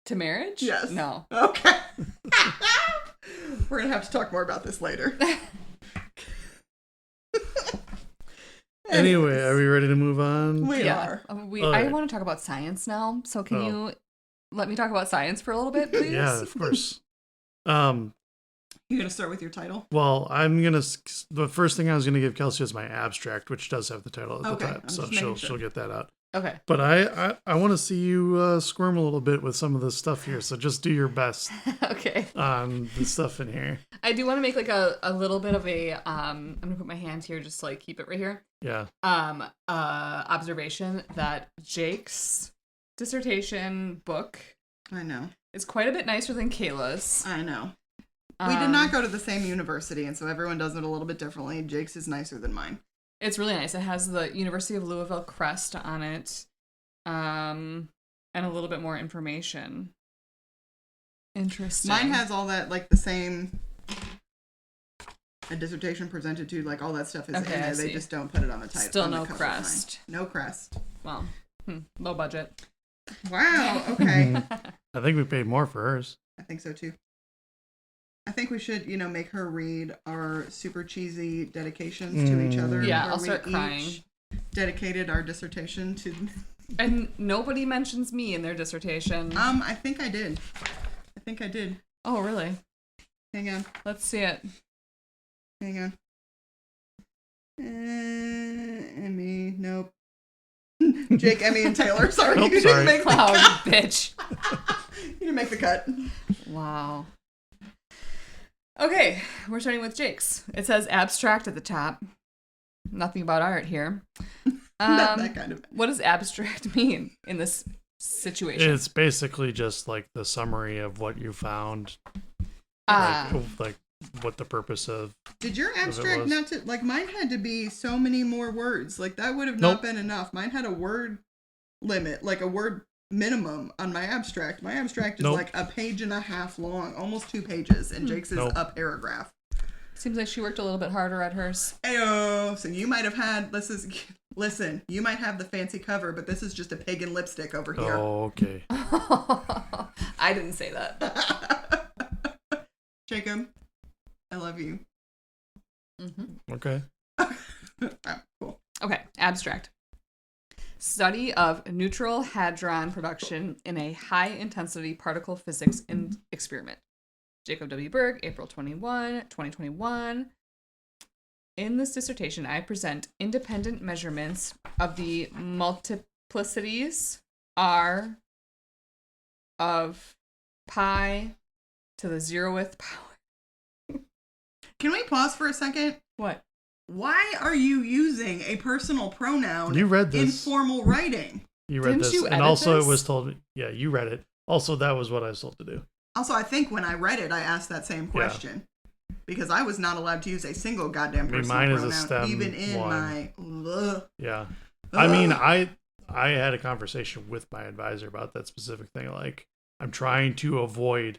To marriage? Yes. No. Okay. We're going to have to talk more about this later. Anyway, are we ready to move on? We are. I want to talk about science now. So can you let me talk about science for a little bit, please? Yeah, of course. You're going to start with your title? Well, the first thing I was going to give Kelsey is my abstract, which does have the title at the top. So she'll get that out. Okay. But I want to see you squirm a little bit with some of this stuff here. So just do your best. Okay. On the stuff in here. I do want to make like a little bit of a I'm gonna put my hand here just to like keep it right here. Yeah. Observation that Jake's dissertation book I know is quite a bit nicer than Kayla's. I know. We did not go to the same university, and so everyone does it a little bit differently. Jake's is nicer than mine. It's really nice. It has the University of Louisville crest on it, and a little bit more information. Interesting. Mine has all that, like the same. A dissertation presented to, like all that stuff is in there. They just don't put it on the title. Still no crest. No crest. Well, low budget. Wow. Okay. I think we paid more for hers. I think so too. I think we should, make her read our super cheesy dedications to each other. Yeah, I'll start crying. Dedicated our dissertation to. And nobody mentions me in their dissertation. I think I did. Oh, really? Hang on. Let's see it. Hang on. Emmy, nope. Jake, Emmy, and Taylor. Sorry, Nope, you didn't make the cut. Bitch. You didn't make the cut. Wow. Okay, we're starting with Jake's. It says abstract at the top. Nothing about art here. Not that kind of. What does abstract mean in this situation? It's basically just like the summary of what you found. Like what the purpose of. Did your abstract not to mine had to be so many more words? Like that would have not been enough. Mine had a word limit, like a word minimum on my abstract. My abstract is like a page and a half long, almost 2 pages, and Jake's is a paragraph. Seems like she worked a little bit harder at hers. Ayo, so you might have had listen, you might have the fancy cover, but this is just a pig in lipstick over here. Oh, okay. I didn't say that. Jacob, I love you. Mm-hmm. Okay. Cool. Okay, abstract. Study of neutral hadron production in a high-intensity particle physics experiment. Jacob W. Berg, April 21, 2021. In this dissertation, I present independent measurements of the multiplicities R of pi to the 0th power. Can we pause for a second? What? Why are you using a personal pronoun You read this. in formal writing? You read Didn't this. you And edit also this? it was told, yeah, you read it. Also, that was what I was told to do. Also, I think when I read it, I asked that same question. Because I was not allowed to use a single goddamn personal mine pronoun, is a STEM even in one. my... Yeah. I mean, I had a conversation with my advisor about that specific thing. Like, I'm trying to avoid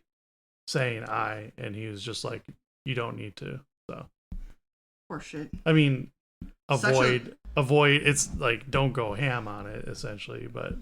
saying I, and he was just like, you don't need to. So. Poor shit. I mean, avoid. It's like, don't go ham on it, essentially. But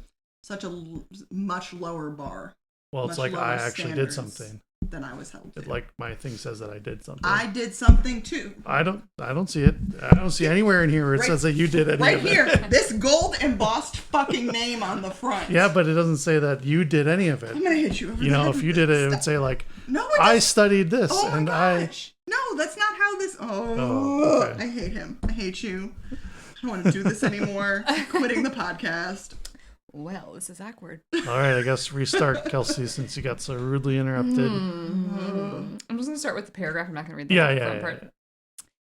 such a much lower bar. Well, it's like I actually did something. Than I was held to. Like my thing says that I did something. I did something too. I don't see it. I don't see anywhere in here where it says that you did any right of it. Right here, this gold embossed fucking name on the front. Yeah, but it doesn't say that you did any of it. I'm gonna hit you over You know, if you did it, it would say like, no, I studied this oh my and gosh. No, that's not how this. Okay. I hate him. I hate you. I don't want to do this anymore. I'm quitting the podcast. Well, this is awkward. All right, I guess restart, Kelsey, since you got so rudely interrupted. I'm just going to start with the paragraph. I'm not going to read the front part. Yeah.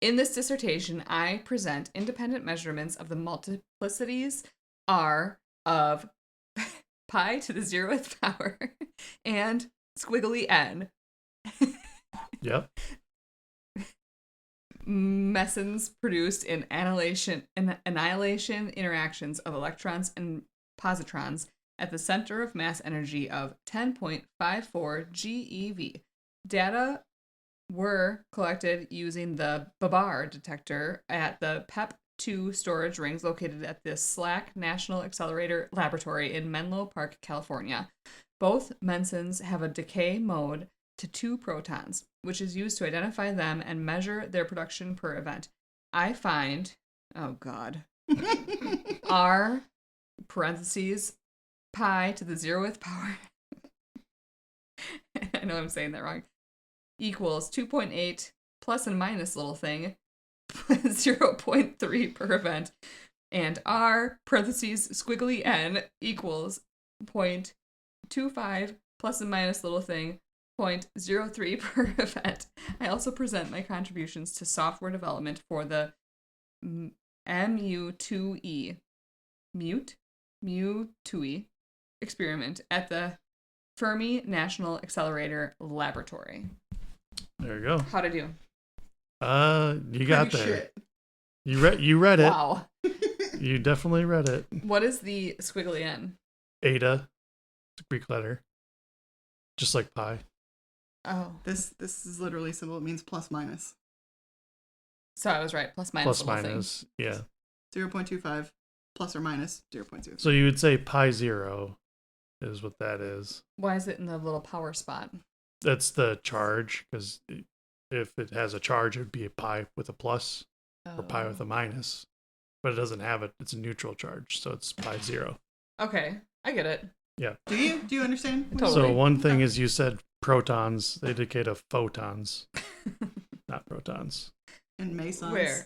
In this dissertation, I present independent measurements of the multiplicities R of pi to the 0th power and squiggly n. Yep. Mesons produced in annihilation interactions of electrons and positrons at the center of mass energy of 10.54 GeV. Data were collected using the Babar detector at the PEP-2 storage rings located at the SLAC National Accelerator Laboratory in Menlo Park, California. Both mensons have a decay mode to 2 protons, which is used to identify them and measure their production per event. I find, oh God, R parentheses pi to the 0th power. I know I'm saying that wrong. Equals 2.8 plus and minus little thing 0.3 per event, and R parentheses squiggly n equals 0.25 plus and minus little thing 0.03 per event. I also present my contributions to software development for the MU2E MU2E experiment at the Fermi National Accelerator Laboratory. There you go. How'd I do? You got there. Shit. You read it. Wow. You definitely read it. What is the squiggly n? Eta. It's a Greek letter. Just like pi. Oh. This is literally simple. It means plus minus. So I was right. Plus minus. Plus minus. Thing. Yeah. 0.25 plus or minus 0.2. So you would say pi 0 is what that is. Why is it in the little power spot? That's the charge, because if it has a charge, it would be a pi with a plus or pi with a minus. But it doesn't have it. It's a neutral charge, so it's pi 0. Okay, I get it. Yeah. Do you understand? Totally. So one thing is you said protons. They decay to photons, not protons. And mesons.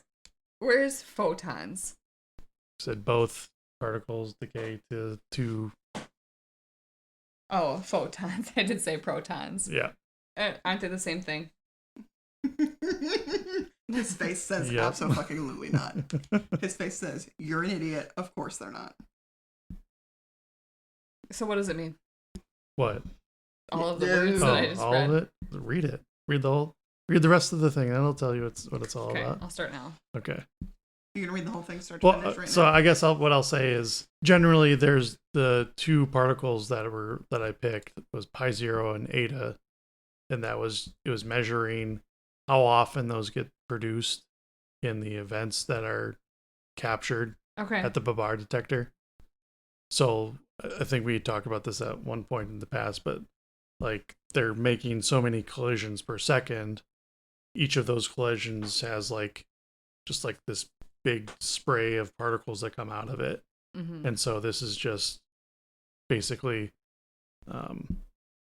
Where's photons? You said both particles decay to 2. Oh, photons. I did say protons. Yeah. Aren't they the same thing? His face says Yep. absolutely not. His face says, you're an idiot. Of course they're not. So what does it mean? What? All of the words that I just all read? of it? Read it. Read the rest of the thing, and it'll tell you what it's all Okay, about. I'll start now. Okay. You're going to read the whole thing start to finish right so now? I guess what I'll say is generally there's the 2 particles that I picked was pi 0 and eta, and it was measuring how often those get produced in the events that are captured at the Babar detector. So I think we talked about this at one point in the past, but like they're making so many collisions per second. Each of those collisions has just this big spray of particles that come out of it. Mm-hmm. And so this is just basically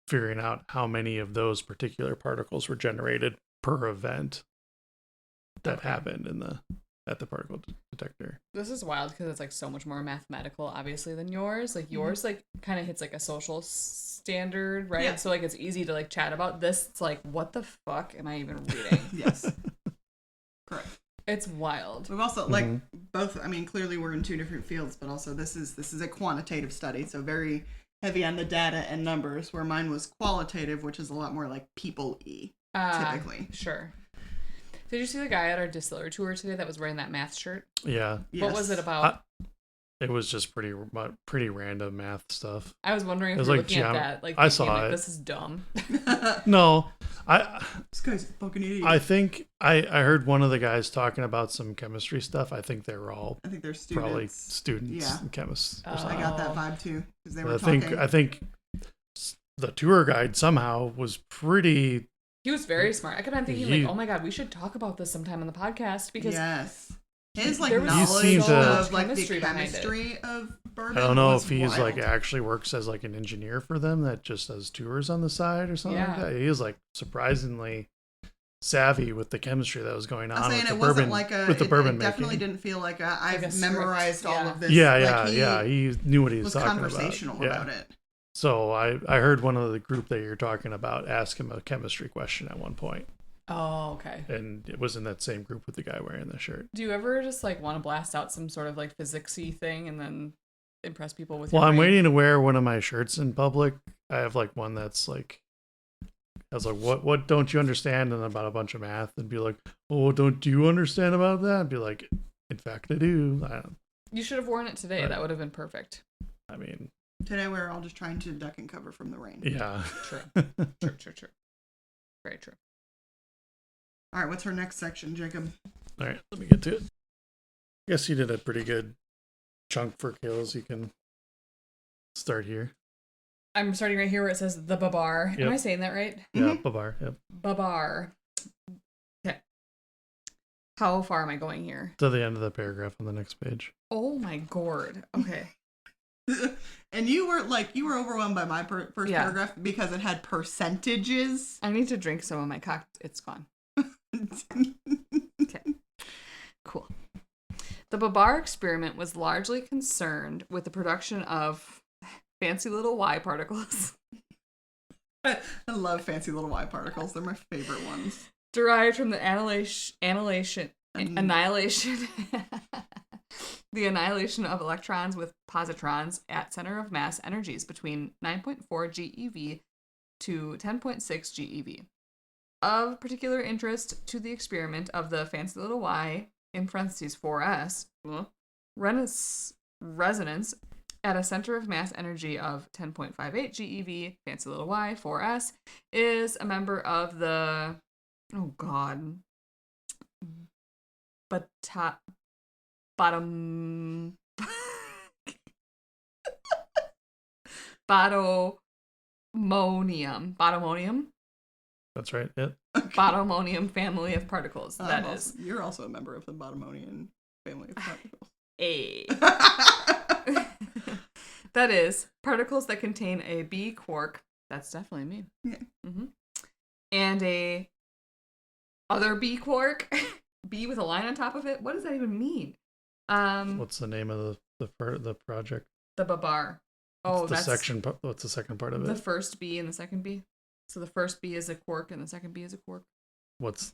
figuring out how many of those particular particles were generated per event that happened at the particle detector. This is wild because it's so much more mathematical, obviously, than yours. Yours kind of hits a social standard, right? Yeah. So it's easy to chat about. This, it's what the fuck am I even reading? Yes. Correct. It's wild. We've also both. I mean, clearly we're in 2 different fields, but also this is a quantitative study, so very heavy on the data and numbers. Where mine was qualitative, which is a lot more people-y typically. Sure. Did you see the guy at our distiller tour today that was wearing that math shirt? Yeah. Yes. What was it about? It was just pretty random math stuff. I was wondering if it was you were looking at that. I saw it. This is dumb. No, this guy's a fucking idiot. I think I heard one of the guys talking about some chemistry stuff. I think they were all. I think they're students. Probably students and chemists. Or something. I got that vibe too because they were talking. I think the tour guide somehow was pretty. He was very smart. I kept on thinking, oh my god, we should talk about this sometime on the podcast because his there was knowledge of chemistry the chemistry of bourbon. I don't know if he's wild. actually works as an engineer for them that just does tours on the side or something like that. He is surprisingly savvy with the chemistry that was going on. I'm saying with it the wasn't bourbon, with the bourbon it definitely making. didn't feel like I've memorized all of this. Yeah, he knew what he was talking about. Conversational about it. So I heard one of the group that you're talking about ask him a chemistry question at one point. Oh, okay. And it was in that same group with the guy wearing the shirt. Do you ever just want to blast out some sort of physics-y thing and then impress people with? Well, I'm waiting to wear one of my shirts in public. I have one that's I was what don't you understand? And about a bunch of math and be like, oh, don't you understand about that? And be like, in fact, I do. You should have worn it today. Right. That would have been perfect. I mean, today we're all just trying to duck and cover from the rain. Yeah. True. True. Very true. All right, what's our next section, Jacob? All right, let me get to it. I guess you did a pretty good chunk for kills. You can start here. I'm starting right here where it says the babar. Yep. Am I saying that right? Yeah, babar. Yep. Babar. Okay. How far am I going here? To the end of the paragraph on the next page. Oh my gourd. Okay. And you were overwhelmed by my first paragraph because it had percentages. I need to drink some of my cocktail. It's gone. Okay. Cool. The babar experiment was largely concerned with the production of fancy little Y particles. I love fancy little Y particles. They're my favorite ones. Derived from the annihilation the annihilation of electrons with positrons at center of mass energies between 9.4 GeV to 10.6 GeV. Of particular interest to the experiment of the fancy little Y, in parentheses 4s, resonance at a center of mass energy of 10.58 GeV, fancy little Y, 4s, is a member of the, oh god, bottomonium That's right. Yep. bottomonium family of particles. You're also a member of the bottomonium family of particles. That is particles that contain a B quark. That's definitely me. Yeah. Mm-hmm. And a other B quark, B with a line on top of it. What does that even mean? What's the name of the project? The babar. Oh, that's section. What's the second part of it? The first B and the second B. So the first B is a quark and the second B is a quark. What's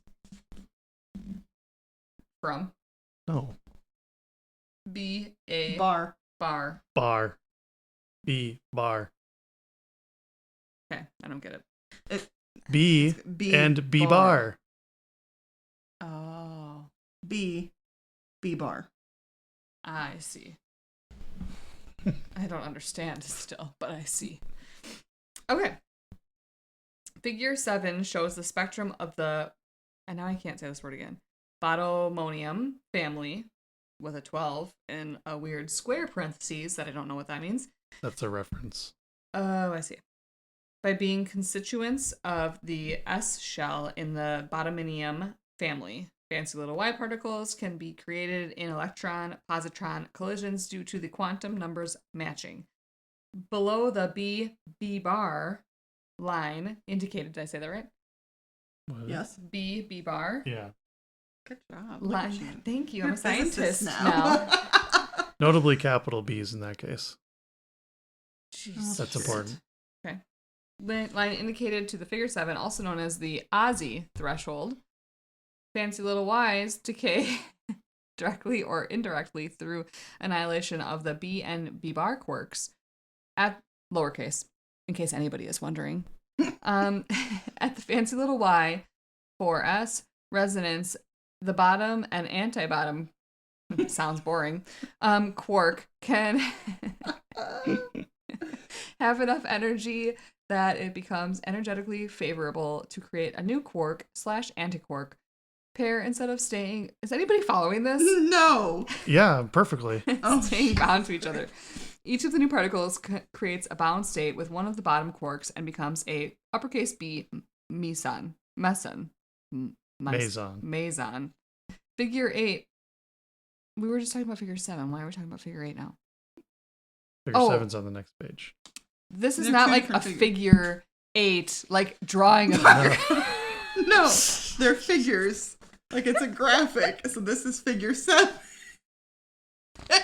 from? No. B A bar. B bar. Okay, I don't get it. B and B bar. Oh. B bar. I see. I don't understand still, but I see. Okay. Figure 7 shows the spectrum of the, and now I can't say this word again, bottomonium family with a 12 and a weird square parentheses that I don't know what that means. That's a reference. Oh, I see. By being constituents of the S shell in the bottomonium family. Fancy little Y particles can be created in electron-positron collisions due to the quantum numbers matching. Below the B bar line indicated, did I say that right? Yes. B bar. Yeah. Good job. Line. Thank you. I'm a physicist scientist now. Notably capital B's in that case. Jeez. That's important. Okay. Line indicated to the figure 7, also known as the Ozzy threshold. Fancy little Y's decay directly or indirectly through annihilation of the B and B bar quarks at lowercase, in case anybody is wondering. At the fancy little Y, 4s, resonance, the bottom and anti-bottom, sounds boring, quark can have enough energy that it becomes energetically favorable to create a new quark / antiquark pair instead of staying. Is anybody following this? No. Yeah, perfectly. Staying bound to each other. Each of the new particles creates a bound state with one of the bottom quarks and becomes a uppercase B meson. Figure 8. We were just talking about figure 7. Why are we talking about figure 8 now? Figure 7's on the next page. This is not like a figure 8, like drawing a figure. No, they're figures. Like it's a graphic. So this is figure 7. And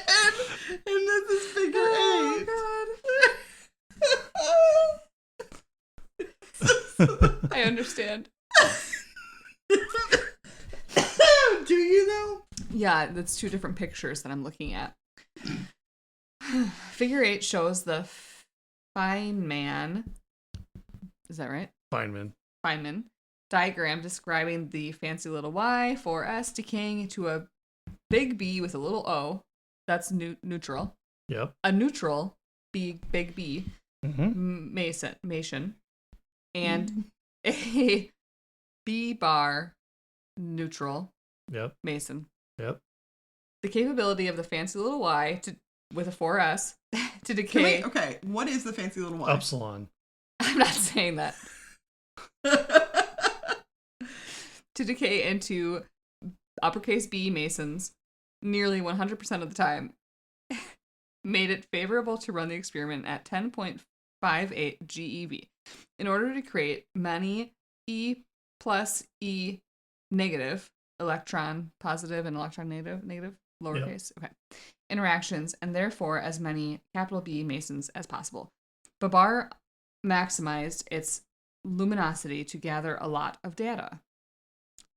this is figure 8. I understand. Do you though? Yeah, that's 2 different pictures that I'm looking at. Figure 8 shows the Feynman. Is that right? Feynman diagram describing the fancy little Y, 4s decaying to a big B with a little O. That's neutral. Yep. A neutral big B, mm-hmm. Mason, and a B bar neutral. Yep. Mason. Yep. The capability of the fancy little Y with a 4S to decay. Okay, what is the fancy little Y? Upsilon. I'm not saying that. To decay into uppercase B mesons nearly 100% of the time, made it favorable to run the experiment at 10.58 GeV. In order to create many E plus E negative, electron positive and electron negative, lowercase, okay, interactions, and therefore as many capital B mesons as possible. Babar maximized its luminosity to gather a lot of data.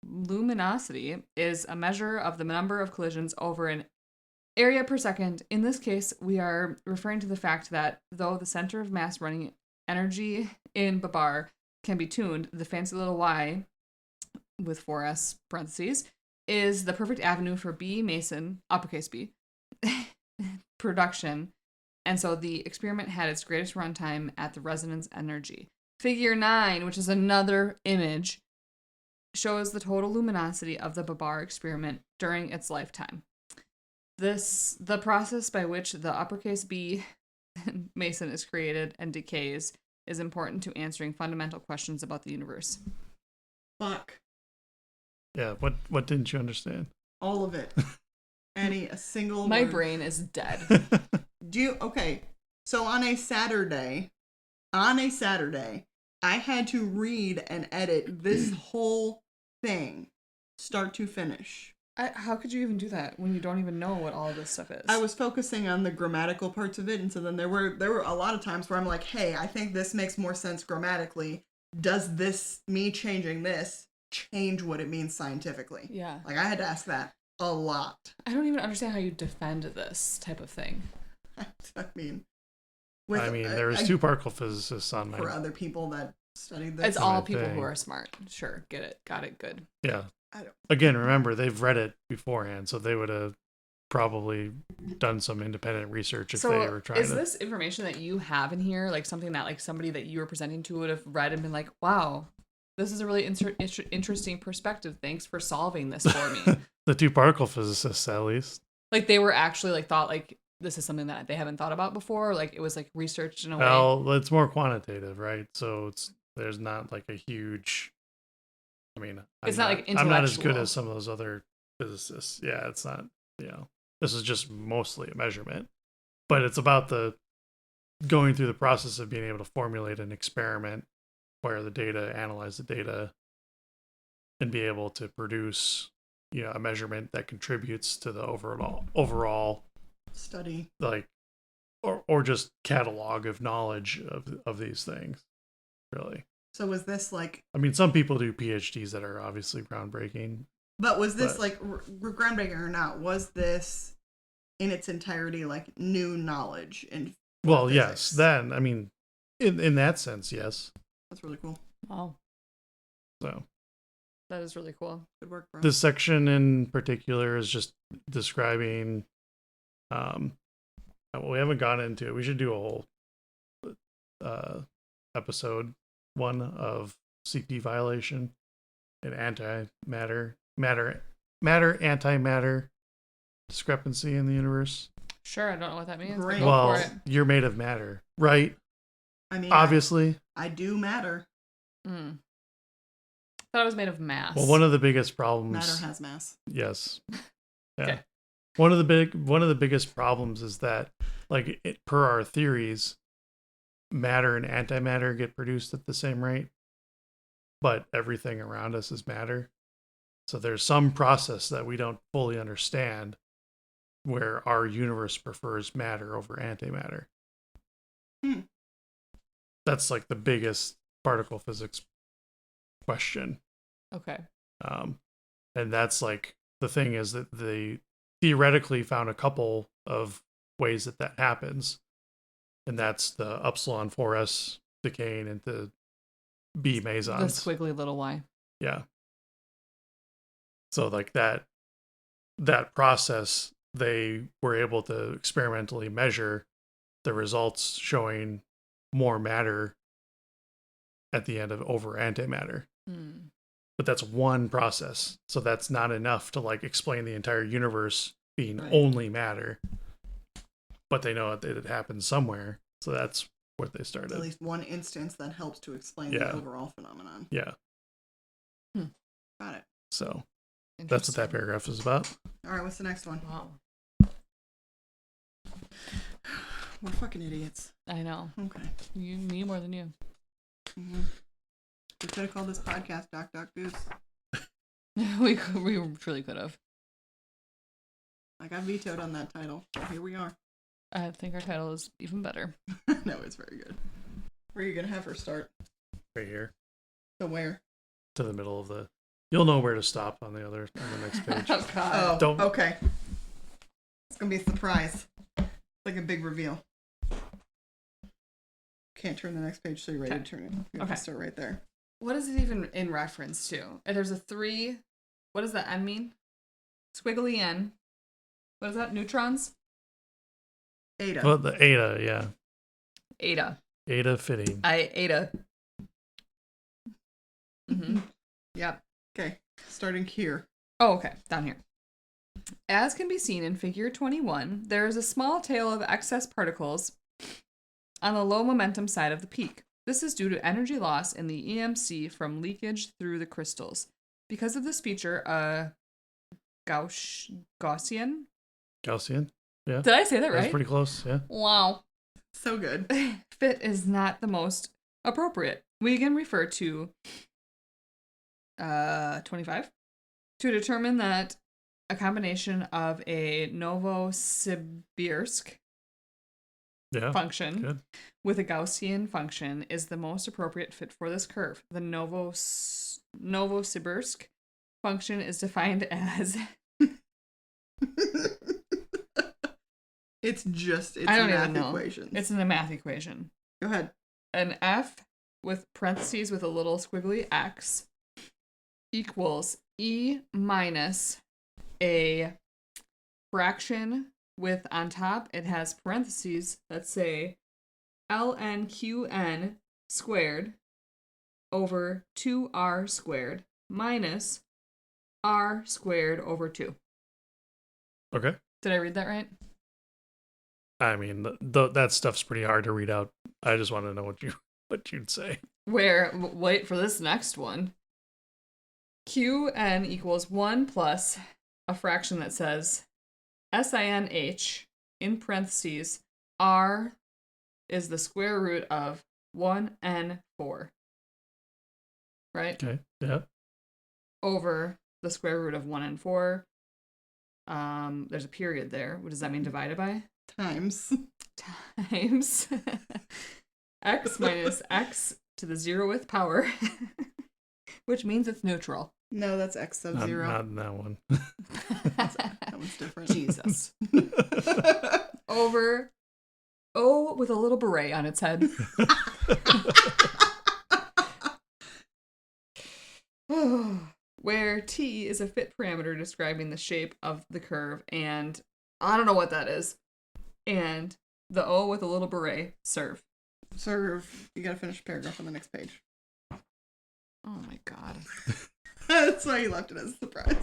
Luminosity is a measure of the number of collisions over an area per second. In this case, we are referring to the fact that though the center of mass running energy in Babar can be tuned, the fancy little Y with 4S parentheses is the perfect avenue for B meson, uppercase B, production. And so the experiment had its greatest runtime at the resonance energy. Figure 9, which is another image, shows the total luminosity of the Babar experiment during its lifetime. The process by which the uppercase B meson is created and decays is important to answering fundamental questions about the universe. Fuck. Yeah, what didn't you understand? All of it. A single My word. brain is dead. Okay, so on a Saturday, I had to read and edit this whole thing, start to finish. How could you even do that when you don't even know what all of this stuff is? I was focusing on the grammatical parts of it, and so then there were a lot of times where I'm like, hey, I think this makes more sense grammatically. Does this, me changing this, change what it means scientifically? Yeah. Like, I had to ask that a lot. I don't even understand how you defend this type of thing. I mean, there was two particle physicists on for other people that studied this. It's all people who are smart. Sure, get it, got it, good. Yeah. Again, remember, they've read it beforehand, so they would have probably done some independent research if they were trying to... Is this information that you have in here, like something that like somebody that you were presenting to would have read and been like, wow, this is a really interesting perspective. Thanks for solving this for me. The two particle physicists, at least. Like they were actually like thought like this is something that they haven't thought about before. Like it was like researched in a way. Well, it's more quantitative, right? So there's not like a huge... it's not like intellectual. I'm not as good as some of those other physicists. Yeah, it's not, this is just mostly a measurement. But it's about the going through the process of being able to formulate an experiment, acquire the data, analyze the data, and be able to produce, a measurement that contributes to the overall study, like, or just catalog of knowledge of these things, really. So was this like... some people do PhDs that are obviously groundbreaking. But was this like groundbreaking or not? Was this in its entirety like new knowledge? Well, physics? Yes. Then, in that sense, yes. That's really cool. Wow. So. That is really cool. Good work, bro. This section in particular is just describing... we haven't gone into it. We should do a whole episode 1 of CP violation and antimatter antimatter discrepancy in the universe. Sure, I don't know what that means. Great. Well, you're made of matter, right? Obviously. I do matter. I thought it was made of mass. Well, one of the biggest problems... Matter has mass. Yes. Yeah. Okay. One of the biggest problems is that, like, per our theories, matter and antimatter get produced at the same rate, but everything around us is matter. So there's some process that we don't fully understand where our universe prefers matter over antimatter. That's like the biggest particle physics question. Okay. And that's like the thing is that they theoretically found a couple of ways that happens. And that's the upsilon 4S decaying into B mesons. The squiggly little Y. Yeah. So like that process, they were able to experimentally measure the results showing more matter at the end of over antimatter. But that's one process. So that's not enough to like explain the entire universe being only matter. but they know that it happened somewhere. So that's what they started. At least one instance that helps to explain the overall phenomenon. Yeah. Got it. So that's what that paragraph is about. All right, what's the next one? Wow. We're fucking idiots. I know. Okay. Me more than you. Mm-hmm. We could have called this podcast Doc Goose. we truly could have. I got vetoed on that title. So here we are. I think our title is even better. No, it's very good. Where are you going to have her start? Right here. So where? To the middle of the... You'll know where to stop on the next page. Oh, God. Oh, okay. It's going to be a surprise. It's like a big reveal. Can't turn the next page, so you're ready to turn it. You have to start right there. What is it even in reference to? And there's a 3. What does the N mean? Squiggly N. What is that? Neutrons? Ada. Well, the Ada, yeah. Ada. Ada fitting. Ada. Mm-hmm. Yep. Okay. Starting here. Oh, okay. Down here. As can be seen in figure 21, there is a small tail of excess particles on the low momentum side of the peak. This is due to energy loss in the EMC from leakage through the crystals. Because of this feature, Gaussian? Yeah. Did I say that right? That's pretty close, yeah. Wow. So good. Fit is not the most appropriate. We can refer to 25 to determine that a combination of a Novosibirsk function with a Gaussian function is the most appropriate fit for this curve. The Novosibirsk function is defined as it's I don't math even know. equations. It's in a math equation. Go ahead. An F with parentheses with a little squiggly X equals E minus a fraction with on top it has parentheses that say ln squared over 2r squared minus r squared over 2. Okay. Did I read that right? I mean, that stuff's pretty hard to read out. I just want to know what you'd say. Wait for this next one. Qn equals 1 plus a fraction that says SINH in parentheses r is the square root of 1n4. Right? Okay, yeah. Over the square root of 1n4. There's a period there. What does that mean divided by? Times x minus x to the 0th power, which means it's neutral. No, that's x sub 0. Not in that one. That one's different. Jesus. Over O with a little beret on its head. Where T is a fit parameter describing the shape of the curve, and I don't know what that is. And the O with a little beret, serve. Serve. You gotta finish the paragraph on the next page. Oh my god. That's why you left it as a surprise.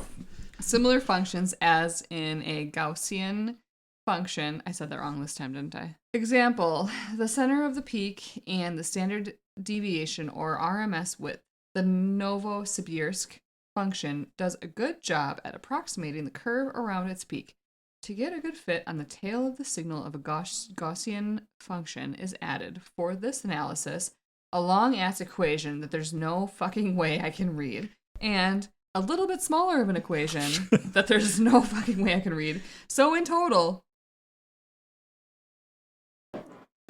Similar functions as in a Gaussian function. I said that wrong this time, didn't I? Example, the center of the peak and the standard deviation or RMS width. The Novosibirsk function does a good job at approximating the curve around its peak. To get a good fit on the tail of the signal of a Gaussian function is added for this analysis a long-ass equation that there's no fucking way I can read, and a little bit smaller of an equation that there's no fucking way I can read. So in total,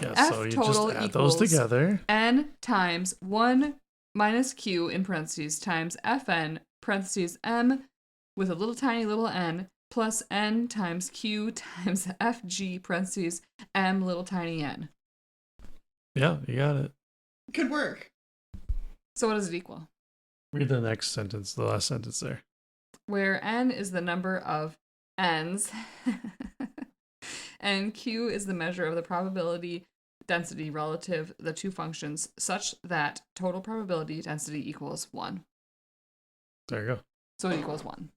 Yeah, F so you total just add those together. N times 1 minus Q in parentheses times Fn parentheses M with a little tiny little n plus N times Q times Fg parentheses M little tiny n. Yeah, you got it. Good work. So what does it equal? Read the next sentence, the last sentence there. Where N is the number of N's and Q is the measure of the probability density relative the two functions such that total probability density equals 1. There you go. So it equals 1.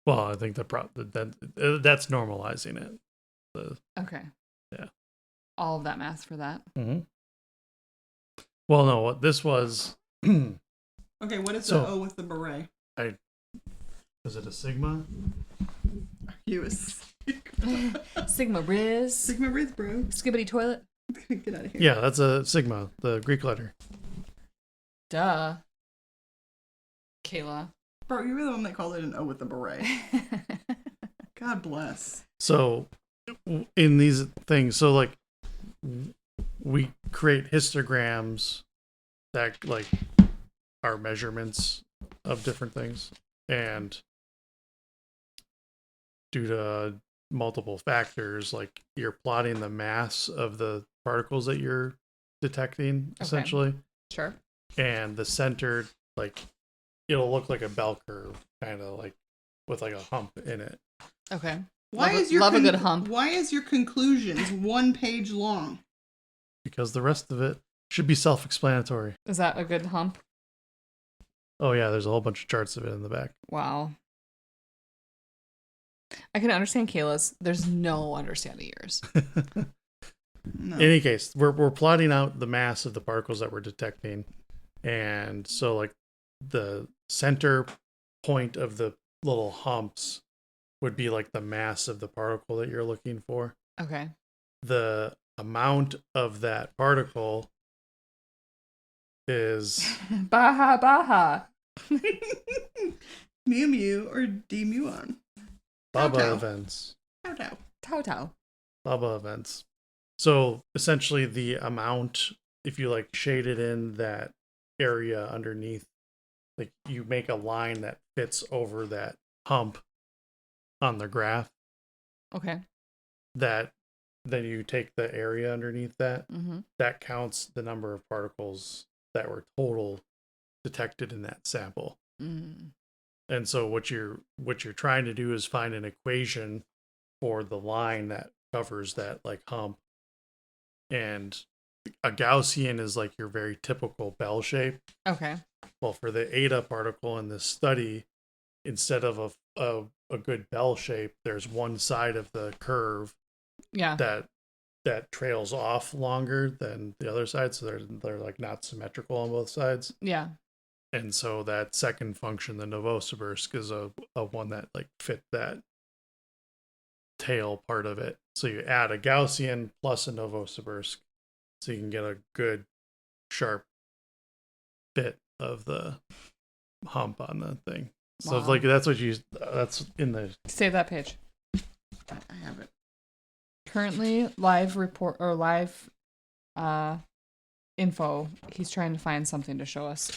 Well, I think that's normalizing it. Okay. Yeah. All of that math for that. Mm-hmm. Well, no, what this was. Okay, what is the O with the beret? Is it a sigma? You a Sigma. Sigma Riz. Sigma Riz, bro. Skibbity toilet. Get out of here. Yeah, that's a sigma, the Greek letter. Duh. Kayla. Bro, you were the one that called it an O with the beret. God bless. So, in these things, so like, we create histograms that like are measurements of different things, and due to multiple factors, like you're plotting the mass of the particles that you're detecting, essentially. Sure. And the center, like, it'll look like a bell curve, kind of like with like a hump in it. Okay. Love a good hump. Why is your conclusions 1 page long? Because the rest of it should be self-explanatory. Is that a good hump? Oh yeah, there's a whole bunch of charts of it in the back. Wow. I can understand Kayla's. There's no understanding yours. No. In any case, we're plotting out the mass of the particles that we're detecting. And so like the center point of the little humps would be like the mass of the particle that you're looking for. Okay. The amount of that particle is Baha Baha. Mew Mew or D Muon. Baba Tau. events. Tau. Tau Tau. Baba events. So essentially the amount, if you like shade it in that area underneath, like you make a line that fits over that hump on the graph, Okay. that then you take the area underneath that, Mm-hmm. that counts the number of particles that were total detected in that sample. Mm. And so what you're trying to do is find an equation for the line that covers that like hump. And a Gaussian is like your very typical bell shape. Okay. Well, for the eta particle in this study, instead of a good bell shape, there's one side of the curve Yeah. that trails off longer than the other side, so they're like not symmetrical on both sides. Yeah. And so that second function, the Novosibirsk, is a one that like fit that tail part of it. So you add a Gaussian plus a Novosibirsk, so you can get a good sharp fit of the hump on the thing. So Wow. like that's in the Save that page. I have it. Currently, live report or live info. He's trying to find something to show us.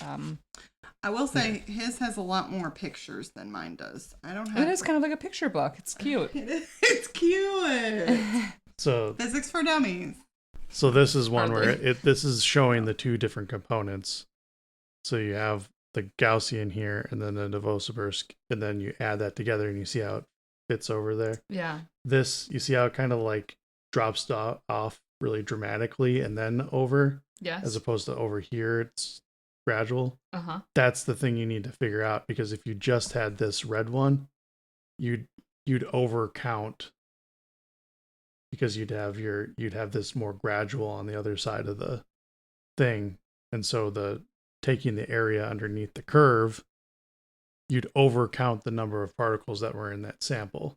I will say his has a lot more pictures than mine does. I don't have. It is kind of like a picture book. It's cute. It's cute. so Physics for dummies. So this is one Hardly. where this is showing the two different components. So you have the Gaussian here and then the Novosibirsk, and then you add that together and you see how it fits over there. Yeah. This, you see how it kind of like drops off really dramatically and then over, Yes. as opposed to over here, it's gradual. Uh-huh. That's the thing you need to figure out, because if you just had this red one, you'd overcount, because you'd have this more gradual on the other side of the thing. And so taking the area underneath the curve, you'd overcount the number of particles that were in that sample.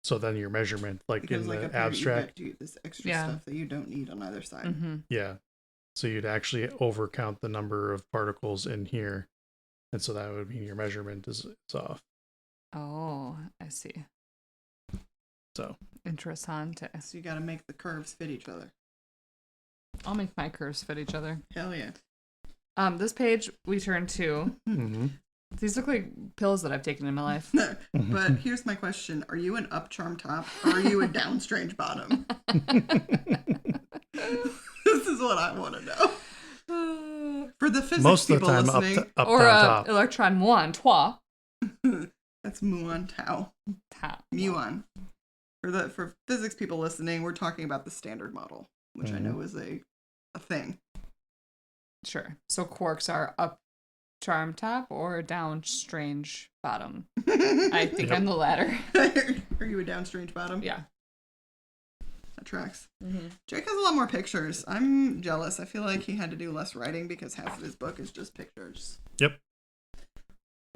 So then your measurement, like Because in like the up here, you abstract, got this extra Yeah. stuff that you don't need on either side. Mm-hmm. yeah. So you'd actually overcount the number of particles in here. And so that would mean your measurement is off. Oh, I see. So Interessante. So you got to make the curves fit each other. I'll make my curves fit each other. Hell yeah. This page we turn to. mm-hmm. These look like pills that I've taken in my life. But here's my question. Are you an up charm top or are you a down strange bottom? This is what I want to know. For the physics Most of the people time listening. up Or down top. electron one, toi. That's muon tau. Muon. For physics people listening, we're talking about the standard model, which I know is a thing. Sure. So quarks are up charm top or down strange bottom? I think I'm the latter. Are you a down strange bottom? Yeah. That tracks. Mm-hmm. Jake has a lot more pictures. I'm jealous. I feel like he had to do less writing because half of his book is just pictures. Yep.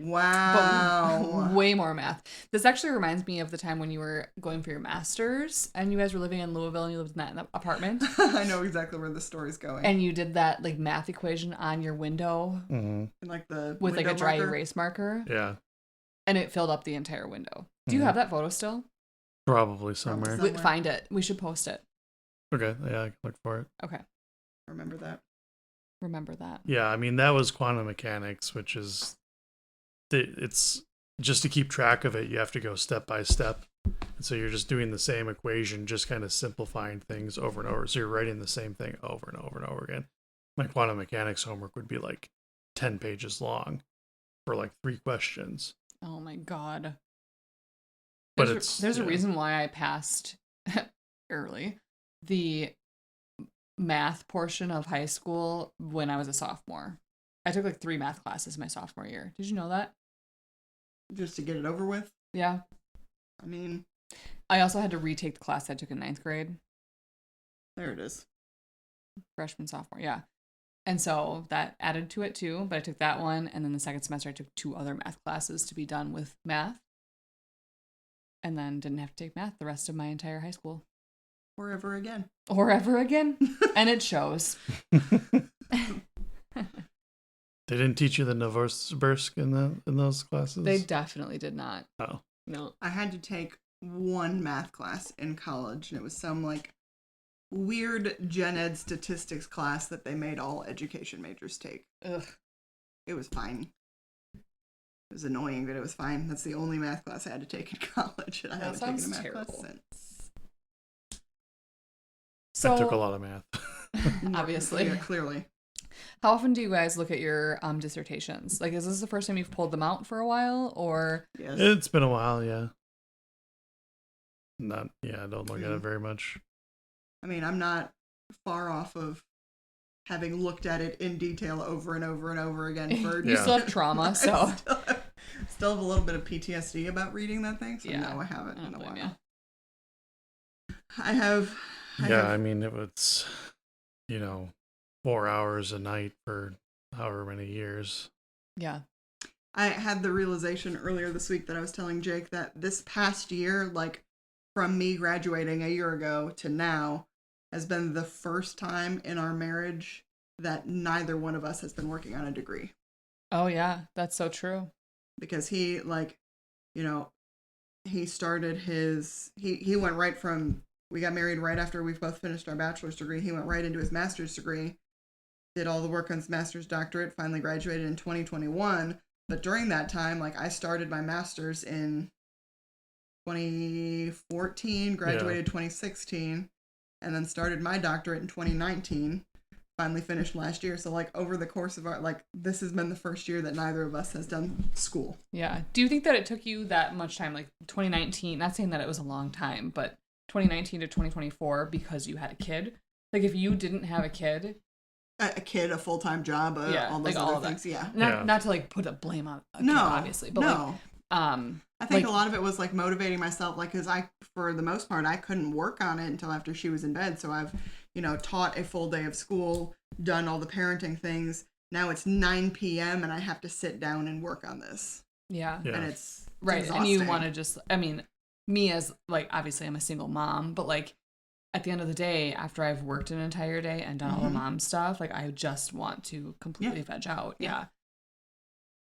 Wow. But way more math. This actually reminds me of the time when you were going for your master's and you guys were living in Louisville and you lived in that apartment. I know exactly where the story's going. And you did that like math equation on your window And, like the with like a dry marker. erase marker. Yeah. And it filled up the entire window. Do you have that photo still? Probably somewhere. Find it. We should post it. Okay. Yeah, I can look for it. Okay. Remember that. Yeah, I mean, that was quantum mechanics, which is, it's just to keep track of it, you have to go step by step. And so you're just doing the same equation, just kind of simplifying things over and over. So you're writing the same thing over and over and over again. My quantum mechanics homework would be like 10 pages long for like 3 questions. Oh my God. But there's a reason why I passed early the math portion of high school when I was a sophomore. I took like 3 math classes my sophomore year. Did you know that? Just to get it over with? Yeah. I mean, I also had to retake the class I took in 9th grade. there it is. Freshman, sophomore, yeah. And so that added to it too, but I took that one, and then the second semester I took 2 other math classes to be done with math. And then didn't have to take math the rest of my entire high school. Or ever again. And it shows. They didn't teach you the Novosibirsk in those classes? They definitely did not. Oh. No. I had to take 1 math class in college, and it was some like weird gen ed statistics class that they made all education majors take. Ugh. It was fine. It was annoying, but it was fine. That's the only math class I had to take in college, and I haven't taken a math class since. So, I took a lot of math. Obviously. Yeah, clearly. How often do you guys look at your dissertations? Like, is this the first time you've pulled them out for a while, or? Yes. It's been a while, yeah. I don't look at it very much. I mean, I'm not far off of having looked at it in detail over and over and over again for You still have trauma, so still have a little bit of PTSD about reading that thing. So no, I haven't in a while. You. I have. I mean, it was 4 hours a night for however many years. Yeah. I had the realization earlier this week that I was telling Jake that this past year, like from me graduating a year ago to now, has been the first time in our marriage that neither one of us has been working on a degree. Oh, yeah. That's so true. Because he, he started he went right from, we got married right after we've both finished our bachelor's degree. He went right into his master's degree, did all the work on his master's doctorate, finally graduated in 2021. But during that time, I started my master's in 2014, graduated 2016, and then started my doctorate in 2019, finally finished last year. So over the course of our, this has been the first year that neither of us has done school. Yeah. Do you think that it took you that much time, 2019, not saying that it was a long time, but 2019 to 2024 because you had a kid? If you didn't have a kid, a full-time job, all those other things, Not to put a blame on a kid, obviously, but I think a lot of it was motivating myself, because for the most part, I couldn't work on it until after she was in bed. So I've, taught a full day of school, done all the parenting things. Now it's 9 p.m. and I have to sit down and work on this. Yeah. And it's right. exhausting. And you want to just, me as obviously I'm a single mom, but at the end of the day, after I've worked an entire day and done all the mom stuff, I just want to completely veg out. Yeah.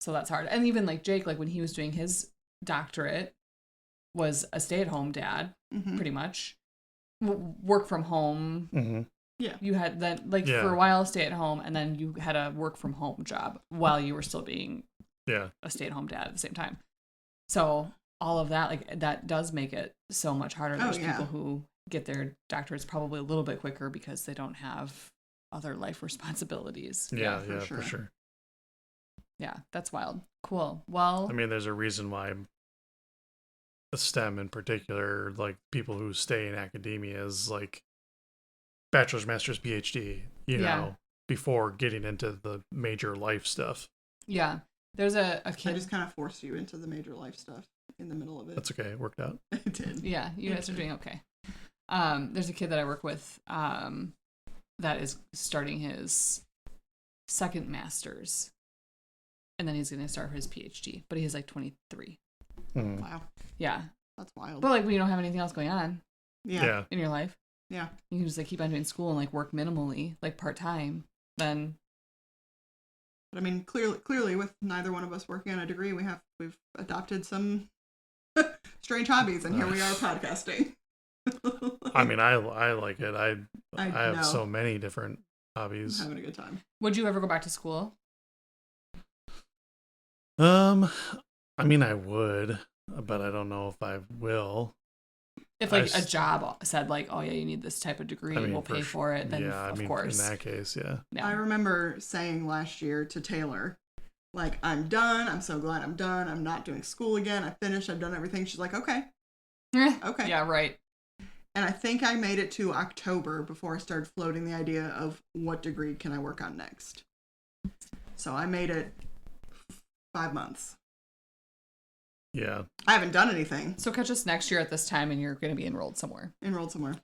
So that's hard. And even Jake, when he was doing his doctorate, was a stay-at-home dad, pretty much. Work from home. Mm-hmm. Yeah. You had that, for a while, stay at home, and then you had a work from home job while you were still being a stay-at-home dad at the same time. So all of that, that does make it so much harder. There's people who get their doctorates probably a little bit quicker because they don't have other life responsibilities. Yeah, for sure. Yeah, that's wild. Cool. Well, there's a reason why STEM in particular, people who stay in academia is bachelor's, master's, PhD, before getting into the major life stuff. Yeah. There's a kid. I just kind of forced you into the major life stuff in the middle of it. That's okay. It worked out. It did. Yeah, you guys are doing okay. There's a kid that I work with that is starting his second master's. And then he's going to start his PhD. But he's like 23. Wow. Yeah. That's wild. But like when you don't have anything else going on Yeah. in your life. Yeah. You can just like keep on doing school and like work minimally, like part-time. Then But I mean, clearly, with neither one of us working on a degree, we've adopted some strange hobbies, and here we are podcasting. I mean, I like it. I have know. so many different hobbies. I'm having a good time. would you ever go back to school? I mean, I would, but I don't know if I will. If like a job said like, oh yeah, you need this type of degree, I mean, we'll pay for it, then yeah, of I mean, course. in that case, yeah. I remember saying last year to Taylor, like, I'm done. I'm so glad I'm done. I'm not doing school again. I finished. I've done everything. She's like, okay. Okay. Yeah, right. And I think I made it to October before I started floating the idea of what degree can I work on next. So I made it 5 months. Yeah. I haven't done anything. So catch us next year at this time and you're going to be enrolled somewhere.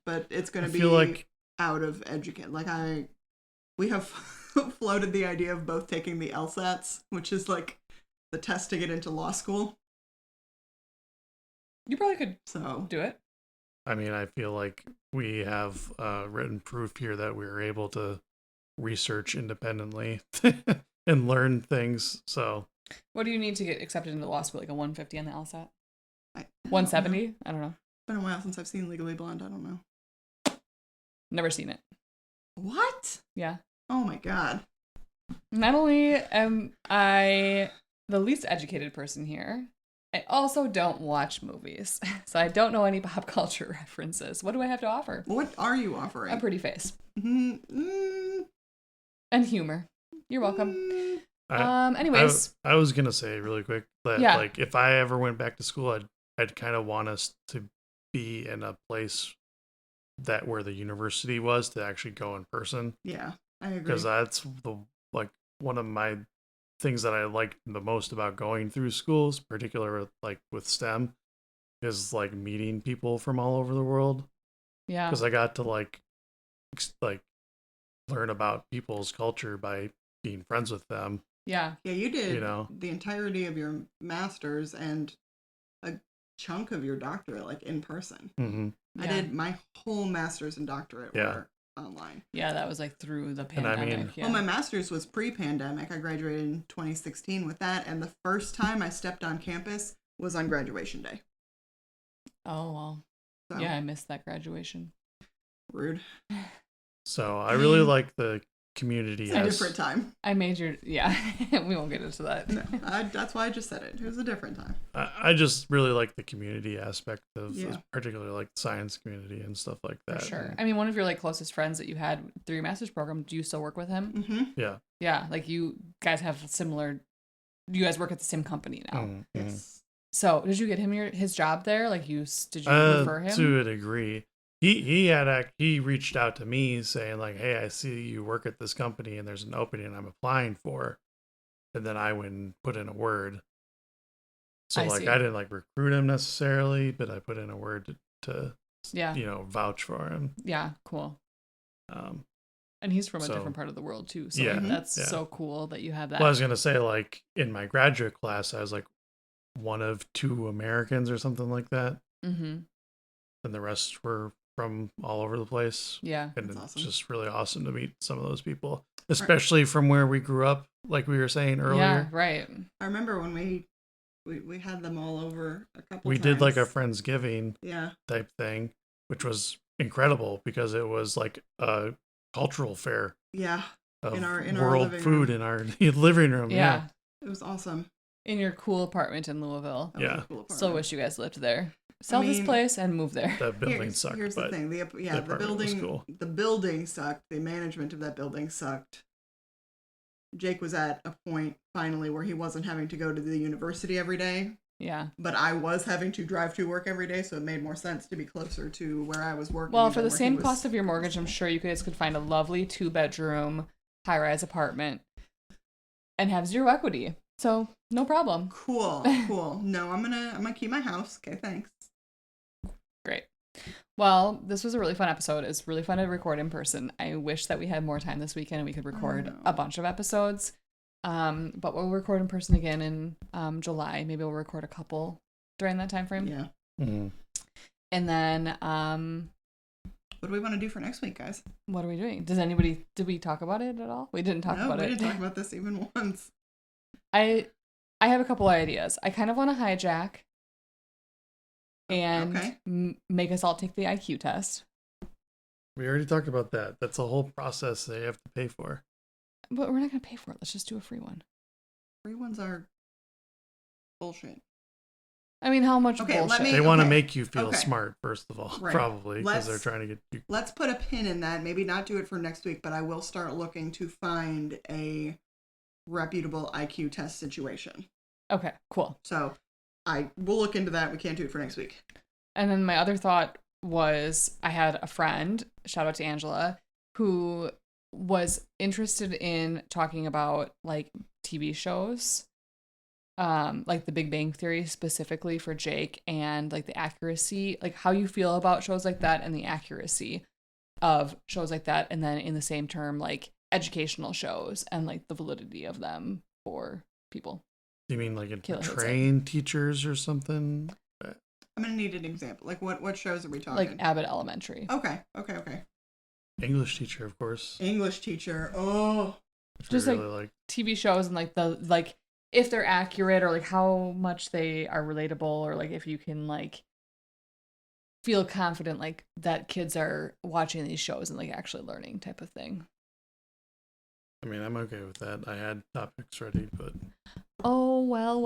But it's going to be feel like out of educate. Like we have floated the idea of both taking the LSATs, which is like the test to get into law school. You probably could So do it. I mean, I feel like we have written proof here that we were able to research independendly and learn things. So, what do you need to get accepted into law school? Like a 150 on the LSAT? I 170? I don't know. It's been a while since I've seen Legally Blonde. I don't know. Never seen it. What? Yeah. Oh my god. Not only am I the least educated person here, I also don't watch movies. So I don't know any pop culture references. What do I have to offer? What are you offering? A pretty face. Mm-hmm. And humor. You're welcome. Anyways. I was going to say really quick that like if I ever went back to school, I'd kind of want us to be in a place that where the university was to actually go in person. Yeah, I agree. Because that's one of my things that I like the most about going through schools, particularly with STEM, is like meeting people from all over the world. Yeah. Because I got to like learn about people's culture by being friends with them. Yeah, you did the entirety of your master's and a chunk of your doctorate like in person. Mm-hmm. I did my whole master's and doctorate were online. Yeah, that was like through the pandemic. And I mean, well, my master's was pre-pandemic. I graduated in 2016 with that, and the first time I stepped on campus was on graduation day. Oh, well. So, yeah, I missed that graduation. Rude. So I really like the community. It's a different time. I majored, we won't get into that. No, that's why I just said it. It was a different time. I just really like the community aspect of particularly like science community and stuff like that. For sure. I mean, one of your like closest friends that you had through your master's program, do you still work with him? Mm-hmm. Yeah. Yeah, like you guys have you guys work at the same company now. Mm-hmm. Yes. So did you get him his job there? Like did you refer him? To a degree. He reached out to me saying like, hey, I see you work at this company and there's an opening I'm applying for. And then I went and put in a word. So I didn't like recruit him necessarily, but I put in a word to vouch for him. Yeah, cool. And he's from a different part of the world too. So that's so cool that you have that. Well, I was gonna say like in my graduate class I was like one of 2 Americans or something like that. Mm-hmm. And the rest were from all over the place. Yeah. And it's awesome. Just really awesome to meet some of those people, especially from where we grew up, like we were saying earlier. Yeah, right. I remember when we had them all over a couple times. We did like a Friendsgiving type thing, which was incredible because it was like a cultural fair. Yeah. Of in our world food in our living room. Yeah. It was awesome. In your cool apartment in Louisville. Yeah. Cool apartment. Still wish you guys lived there. Sell this place and move there. That building sucked. Here's the thing. The building cool. The building sucked. The management of that building sucked. Jake was at a point finally where he wasn't having to go to the university every day. Yeah. But I was having to drive to work every day, so it made more sense to be closer to where I was working. Well, for the same cost of your mortgage, I'm sure you guys could find a lovely 2-bedroom high-rise apartment and have 0 equity. So no problem. Cool. No, I'm gonna keep my house. Okay, thanks. Great. Well, this was a really fun episode. It's really fun to record in person. I wish that we had more time this weekend and we could record a bunch of episodes. But we'll record in person again in July. Maybe we'll record a couple during that time frame. Yeah. Mm-hmm. And then what do we want to do for next week, guys? What are we doing? Did we talk about it at all? We didn't talk about it. No, we didn't talk about this even once. I have a couple of ideas. I kind of want to hijack and make us all take the IQ test. We already talked about that. That's a whole process they have to pay for. But we're not going to pay for it. Let's just do a free one. Free ones are bullshit. I mean, how much bullshit? They want to make you feel smart, first of all, probably, because they're trying to get you. Let's put a pin in that. Maybe not do it for next week, but I will start looking to find a reputable IQ test situation. Okay, cool. So we'll look into that. We can't do it for next week. And then my other thought was I had a friend, shout out to Angela, who was interested in talking about like TV shows, like The Big Bang Theory specifically for Jake, and like the accuracy, like how you feel about shows like that and the accuracy of shows like that. And then in the same term, like educational shows and like the validity of them for people. You mean like trained teachers or something? I'm going to need an example. Like what shows are we talking? Like Abbott Elementary. Okay. English teacher, of course. English teacher. Oh. Just really like TV shows and like if they're accurate or like how much they are relatable, or like if you can like feel confident like that kids are watching these shows and like actually learning type of thing. I mean, I'm okay with that. I had topics ready, but oh well.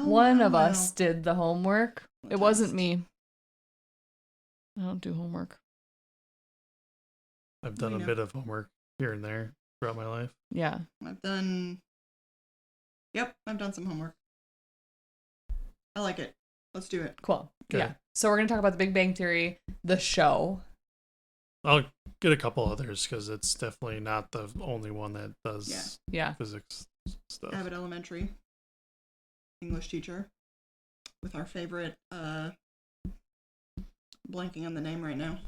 One of us did the homework. It wasn't me. I don't do homework. I've done a bit of homework here and there throughout my life. Yeah. I've done some homework. I like it. Let's do it. Cool. Okay. Yeah. So we're going to talk about The Big Bang Theory, the show. I'll get a couple others because it's definitely not the only one that does physics stuff. Abbott Elementary. English teacher. With our favorite, blanking on the name right now.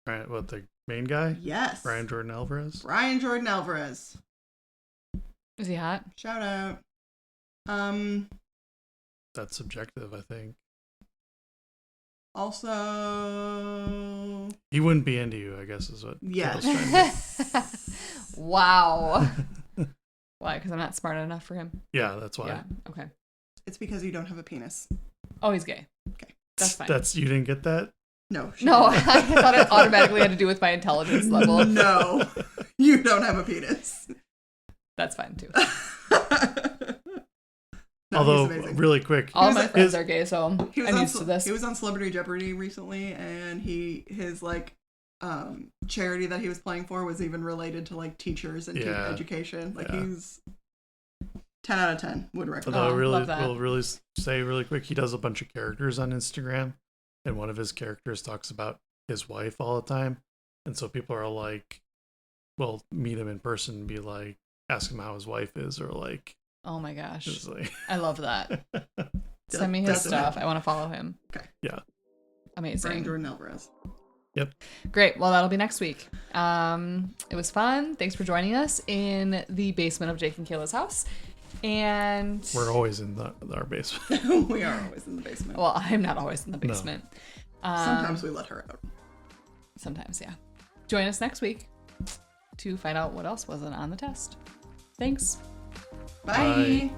Right, what, the main guy? Yes. Brian Jordan Alvarez. Is he hot? Shout out. That's subjective, I think. Also, he wouldn't be into you, I guess, is what. Yes. Wow. Why? Because I'm not smart enough for him. Yeah, that's why. Yeah. Okay. It's because you don't have a penis. Oh, he's gay. Okay, that's fine. You didn't get that? No. I thought it automatically had to do with my intelligence level. No, you don't have a penis. That's fine too. No, although, really quick, all my friends are gay, so I'm used to this. He was on Celebrity Jeopardy recently, and his like charity that he was playing for was even related to like teachers and education. Like he's 10 out of 10 would recommend. Although we'll really say really quick, he does a bunch of characters on Instagram, and one of his characters talks about his wife all the time, and so people are like, well, meet him in person and be like, ask him how his wife is, or like. Oh my gosh. Like... I love that. Send me his stuff. I want to follow him. Okay. Yeah. Amazing. Brian Jordan Alvarez. Yep. Great. Well, that'll be next week. It was fun. Thanks for joining us in the basement of Jake and Kayla's house. And we're always in our basement. We are always in the basement. Well, I'm not always in the basement. No. Sometimes we let her out. Sometimes, yeah. Join us next week to find out what else wasn't on the test. Thanks. Bye.